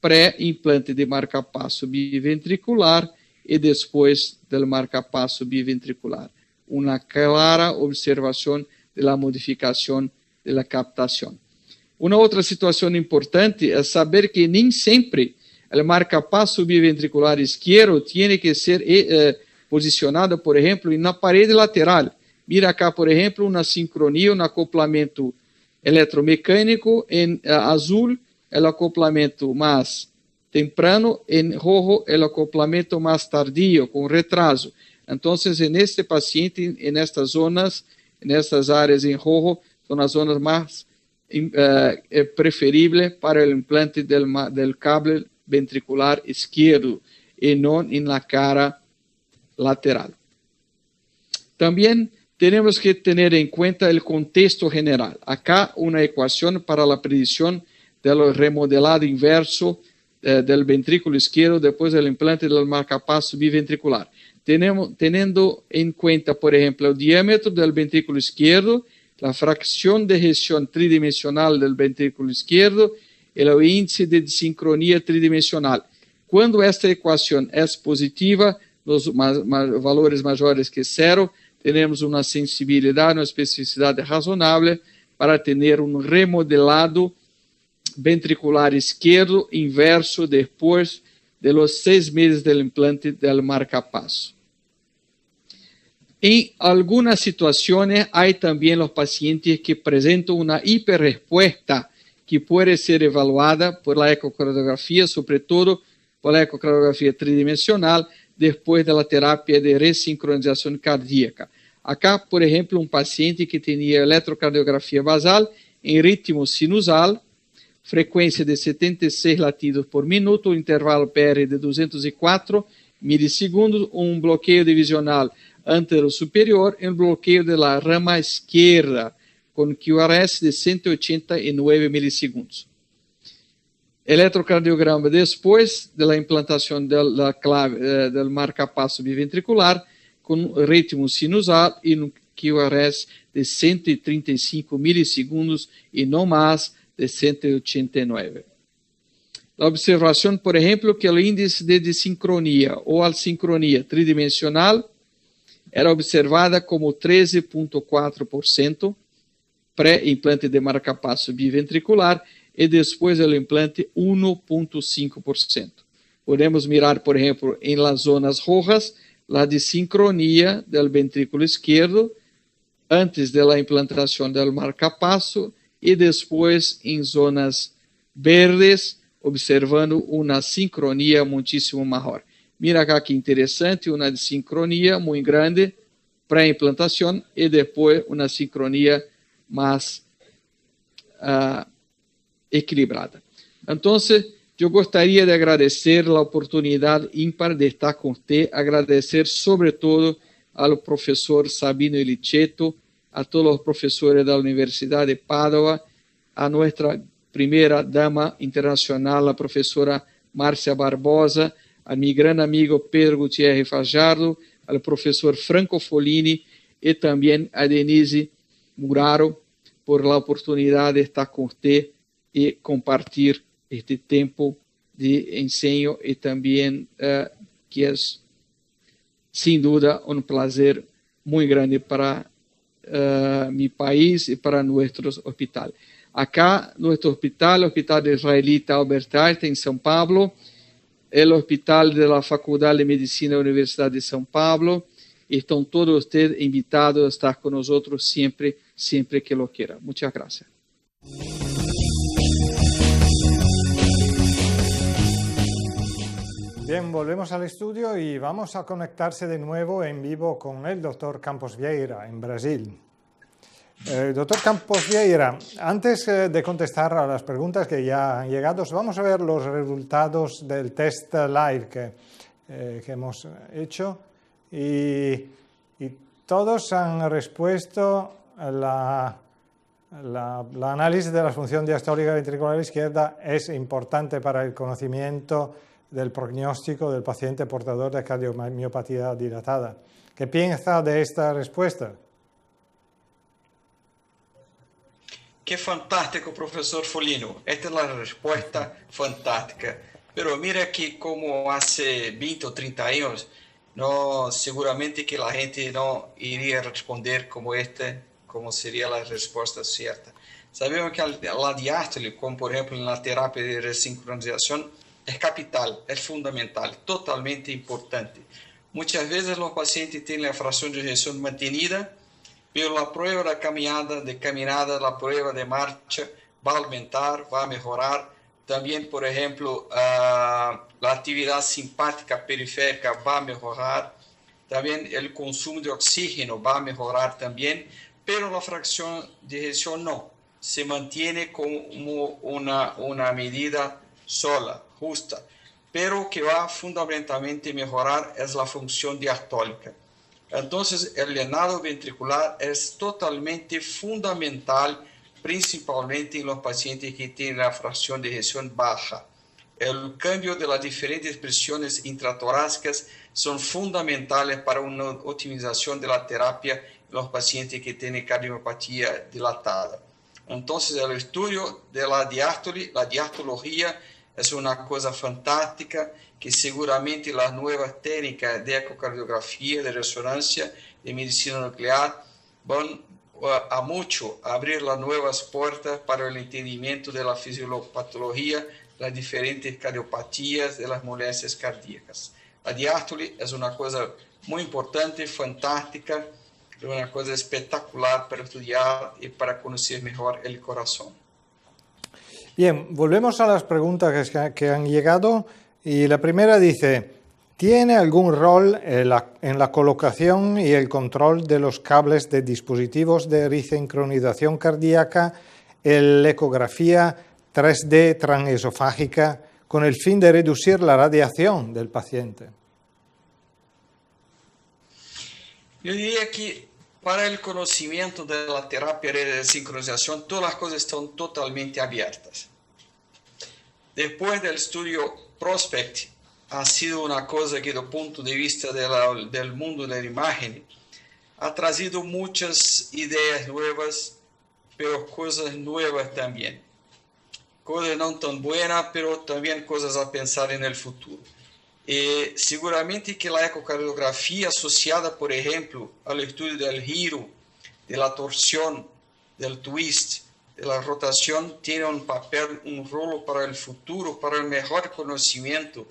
pré-implante de marcapasso biventricular e depois do marcapasso biventricular. Uma clara observação da modificação da captação. Uma outra situação importante é saber que nem sempre o marcapasso biventricular esquerdo tem que ser posicionado, por exemplo, na parede lateral. Mira acá, por exemplo, uma sincronia, um acoplamento eletromecânico em azul, o acoplamento mais temprano, em rojo, o acoplamento mais tardio, com retraso. Então, neste paciente, nestas zonas, nessas áreas em rojo, são as zonas mais preferíveis para o implante del cable ventricular esquerdo e não na cara lateral. Também temos que ter em conta o contexto general. Acá uma equação para a predição do remodelado inverso del ventrículo izquierdo depois do implante del marcapasso biventricular. Teniendo en cuenta, por ejemplo, el diámetro del ventrículo izquierdo, la fracción de gestión tridimensional del ventrículo izquierdo y el índice de sincronía tridimensional. Cuando esta ecuación es positiva, los valores mayores que 0, tenemos una sensibilidad, una especificidad razonable para tener un remodelado ventricular izquierdo inverso después de los 6 meses del implante del marcapasso. En algunas situaciones hay también los pacientes que presentan una hiperrespuesta que puede ser evaluada por la ecocardiografía, sobre todo por la ecocardiografía tridimensional, después de la terapia de resincronización cardíaca. Acá, por ejemplo, un paciente que tenía electrocardiografía basal en ritmo sinusal, frequência de 76 latidos por minuto, intervalo PR de 204 milissegundos, um bloqueio divisional antero-superior e um bloqueio da rama esquerda, com QRS de 189 milissegundos. Eletrocardiograma depois da implantação da clave do marcapasso biventricular, com ritmo sinusal e um QRS de 135 milissegundos e não mais de 189. A observação, por exemplo, que o índice de desincronia ou assincronia tridimensional era observada como 13,4% pré-implante de marcapasso biventricular e depois do implante 1,5%. Podemos mirar, por exemplo, em las zonas rojas, a desincronia do ventrículo esquerdo antes da implantação do marcapasso e depois em zonas verdes, observando uma sincronia muitíssimo maior. Mira acá que interessante, uma sincronia muito grande pré-implantação e depois uma sincronia mais equilibrada. Então, eu gostaria de agradecer a oportunidade ímpar de estar com você, agradecer sobretudo ao professor Sabino Elichetto, a todos os professores da Universidade de Padua, a nossa primeira dama internacional, a professora Márcia Barbosa, a meu grande amigo Pedro Gutierrez Fajardo, ao professor Franco Folini e também a Denise Muraro, por a oportunidade de estar com você e compartilhar este tempo de ensino e também que é, sem dúvida, um prazer muito grande para mi país y para nuestros hospitales. Acá, nuestro hospital, el Hospital Israelita Albert Einstein en São Paulo, el Hospital de la Facultad de Medicina de la Universidad de São Paulo, están todos ustedes invitados a estar con nosotros siempre que lo quieran. Muchas gracias. Bien, volvemos al estudio y vamos a conectarse de nuevo en vivo con el doctor Campos Vieira, en Brasil. Doctor Campos Vieira, antes de contestar a las preguntas que ya han llegado, vamos a ver los resultados del test live que hemos hecho y todos han respuesto la análisis de la función diastólica ventricular izquierda es importante para el conocimiento del pronóstico del paciente portador de cardiomiopatía dilatada. ¿Qué piensa de esta respuesta? Qué fantástico, profesor Folino. Esta es la respuesta fantástica. Pero mira que como hace 20 o 30 años, no, seguramente que la gente no iría a responder como esta, como sería la respuesta cierta. Sabemos que la diástole, como por ejemplo en la terapia de resincronización, es capital, es fundamental, totalmente importante. Muchas veces los pacientes tienen la fracción de ejecución mantenida, pero la prueba de caminada, la prueba de marcha va a aumentar, va a mejorar. También, por ejemplo, la actividad simpática periférica va a mejorar. También el consumo de oxígeno va a mejorar también, pero la fracción de ejecución no. Se mantiene como una medida sola, justa. Pero que va fundamentalmente a mejorar es la función diastólica. Entonces, el llenado ventricular es totalmente fundamental, principalmente en los pacientes que tienen la fracción de ejecución baja. El cambio de las diferentes presiones intratorácicas son fundamentales para una optimización de la terapia en los pacientes que tienen cardiomiopatía dilatada. Entonces, el estudio de la diastología es una cosa fantástica que seguramente las nuevas técnicas de ecocardiografía, de resonancia, de medicina nuclear van a mucho abrir las nuevas puertas para el entendimiento de la fisiopatología, las diferentes cardiopatías, de las molestias cardíacas. La diástole es una cosa muy importante, fantástica, una cosa espectacular para estudiar y para conocer mejor el corazón. Bien, volvemos a las preguntas que han llegado y la primera dice, ¿tiene algún rol en la colocación y el control de los cables de dispositivos de resincronización cardíaca la ecografía 3D transesofágica con el fin de reducir la radiación del paciente? Yo diría que para el conocimiento de la terapia de sincronización, todas las cosas están totalmente abiertas. Después del estudio Prospect, ha sido una cosa que, desde el punto de vista del mundo de la imagen, ha traído muchas ideas nuevas, pero cosas nuevas también. Cosas no tan buenas, pero también cosas a pensar en el futuro. Seguramente que la ecocardiografía asociada, por ejemplo, al estudio del giro, de la torsión, del twist, de la rotación, tiene un papel, un rol para el futuro, para el mejor conocimiento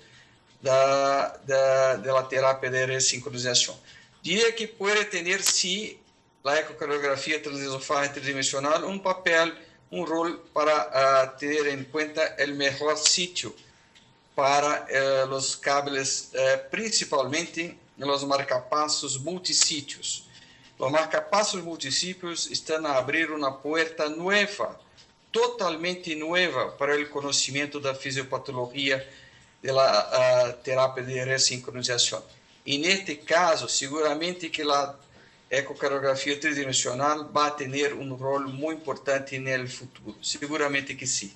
de la terapia de resincronización. Diría que puede tener, sí, la ecocardiografía transesofágica tridimensional, un papel, un rol para tener en cuenta el mejor sitio para los cables, principalmente los marcapasos multisitios. Los marcapasos multisitios están a abrir una puerta nueva, totalmente nueva para el conocimiento de la fisiopatología de la terapia de resincronización. En este caso, seguramente que la ecocardiografía tridimensional va a tener un rol muy importante en el futuro, seguramente que sí.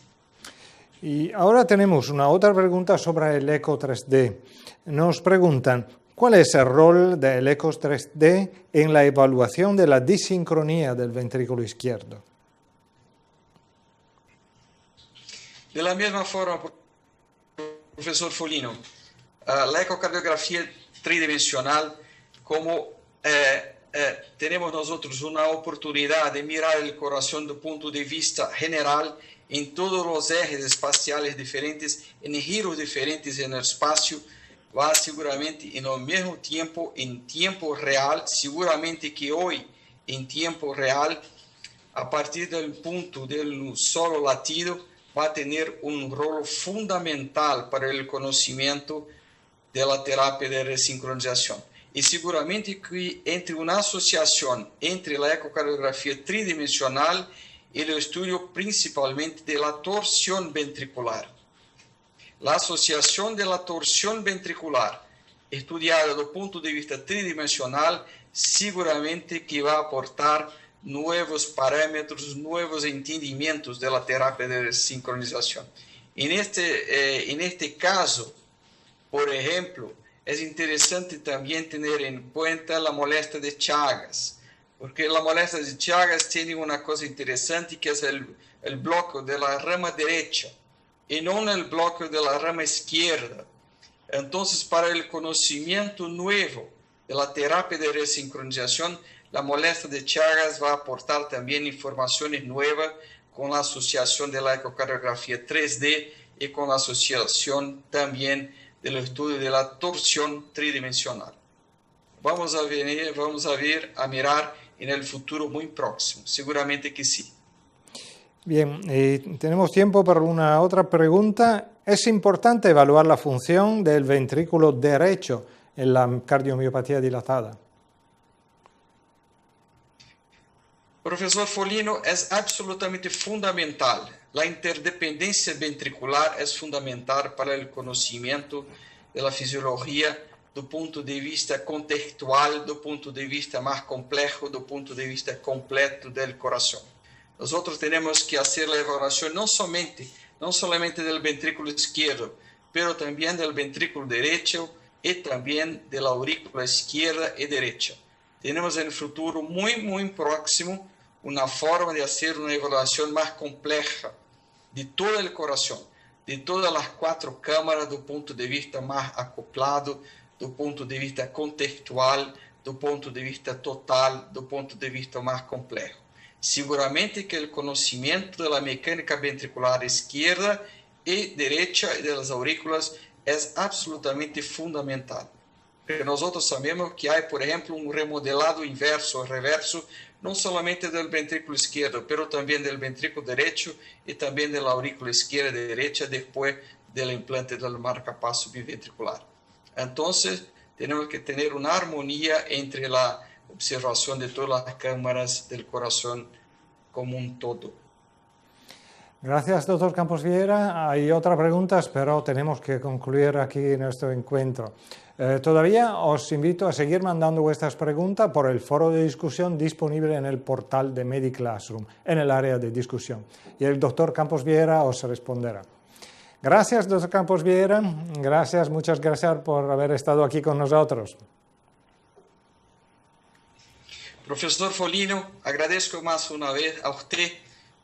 Y ahora tenemos una otra pregunta sobre el eco 3D. Nos preguntan, ¿cuál es el rol del eco 3D en la evaluación de la disincronía del ventrículo izquierdo? De la misma forma, profesor Folino, la ecocardiografía tridimensional, como tenemos nosotros una oportunidad de mirar el corazón desde el punto de vista general, en todos los ejes espaciales diferentes, en giros diferentes en el espacio, va seguramente en el mismo tiempo, en tiempo real, seguramente que hoy en tiempo real, a partir del punto del solo latido, va a tener un rol fundamental para el conocimiento de la terapia de resincronización. Y seguramente que entre una asociación entre la ecocardiografía tridimensional y el estudio principalmente de la torsión ventricular. La asociación de la torsión ventricular, estudiada desde el punto de vista tridimensional, seguramente que va a aportar nuevos parámetros, nuevos entendimientos de la terapia de sincronización. En este caso, Por ejemplo, es interesante también tener en cuenta la molestia de Chagas, porque la molestia de Chagas tiene una cosa interesante que es el bloqueo de la rama derecha y no el bloqueo de la rama izquierda. Entonces, para el conocimiento nuevo de la terapia de resincronización, la molestia de Chagas va a aportar también informaciones nuevas con la asociación de la ecocardiografía 3D y con la asociación también del estudio de la torsión tridimensional. Vamos a mirar en el futuro muy próximo, seguramente que sí. Bien, tenemos tiempo para una otra pregunta. ¿Es importante evaluar la función del ventrículo derecho en la cardiomiopatía dilatada? Profesor Folino, es absolutamente fundamental. La interdependencia ventricular es fundamental para el conocimiento de la fisiología do ponto de vista contextual, do ponto de vista más complejo, do punto de vista completo del corazón. Nosotros tenemos que hacer la evaluación no solamente del ventrículo izquierdo, pero también del ventrículo derecho y también de la aurícula izquierda y derecha. Tenemos en el futuro muy próximo una forma de hacer una evaluación más compleja de todo el corazón, de todas las 4 cámaras do punto de vista más acoplado, do punto de vista contextual, do punto de vista total, do punto de vista más complejo. Seguramente que el conocimiento de la mecánica ventricular izquierda y derecha y de las aurículas es absolutamente fundamental. Pero nosotros sabemos que hay, por ejemplo, un remodelado inverso o reverso, no solamente del ventrículo izquierdo, pero también del ventrículo derecho y también de la aurícula izquierda y derecha después del implante del marcapaso biventricular. Entonces, tenemos que tener una armonía entre la observación de todas las cámaras del corazón como un todo. Gracias, doctor Campos Vieira. Hay otras preguntas, pero tenemos que concluir aquí nuestro encuentro. Todavía os invito a seguir mandando vuestras preguntas por el foro de discusión disponible en el portal de Mediclassroom, en el área de discusión. Y el doctor Campos Vieira os responderá. Gracias, doctor Campos Vieira. Gracias, muchas gracias por haber estado aquí con nosotros. Profesor Folino, agradezco más una vez a usted,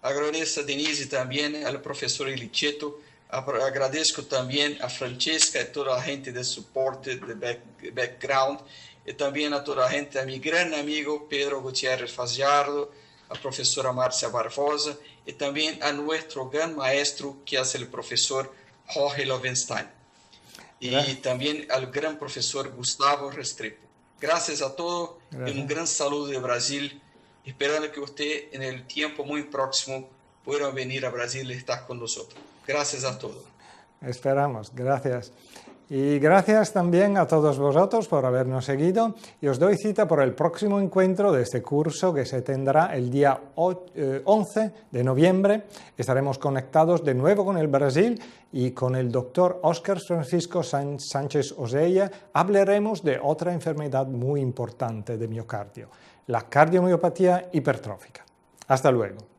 agradezco a Denise también, al profesor Elichetto, agradezco también a Francesca y a toda la gente de soporte, de background, y también a toda la gente, a mi gran amigo Pedro Gutiérrez Fajardo, a profesora Marcia Barbosa, y también a nuestro gran maestro, que es el profesor Jorge Lovenstein, y también al gran profesor Gustavo Restrepo. Gracias a todos y un gran saludo de Brasil, esperando que usted en el tiempo muy próximo pueda venir a Brasil y estar con nosotros. Gracias a todos. Esperamos, gracias. Y gracias también a todos vosotros por habernos seguido y os doy cita por el próximo encuentro de este curso que se tendrá el día 11 de noviembre. Estaremos conectados de nuevo con el Brasil y con el doctor Óscar Francisco Sánchez Oseya hablaremos de otra enfermedad muy importante de miocardio, la cardiomiopatía hipertrófica. Hasta luego.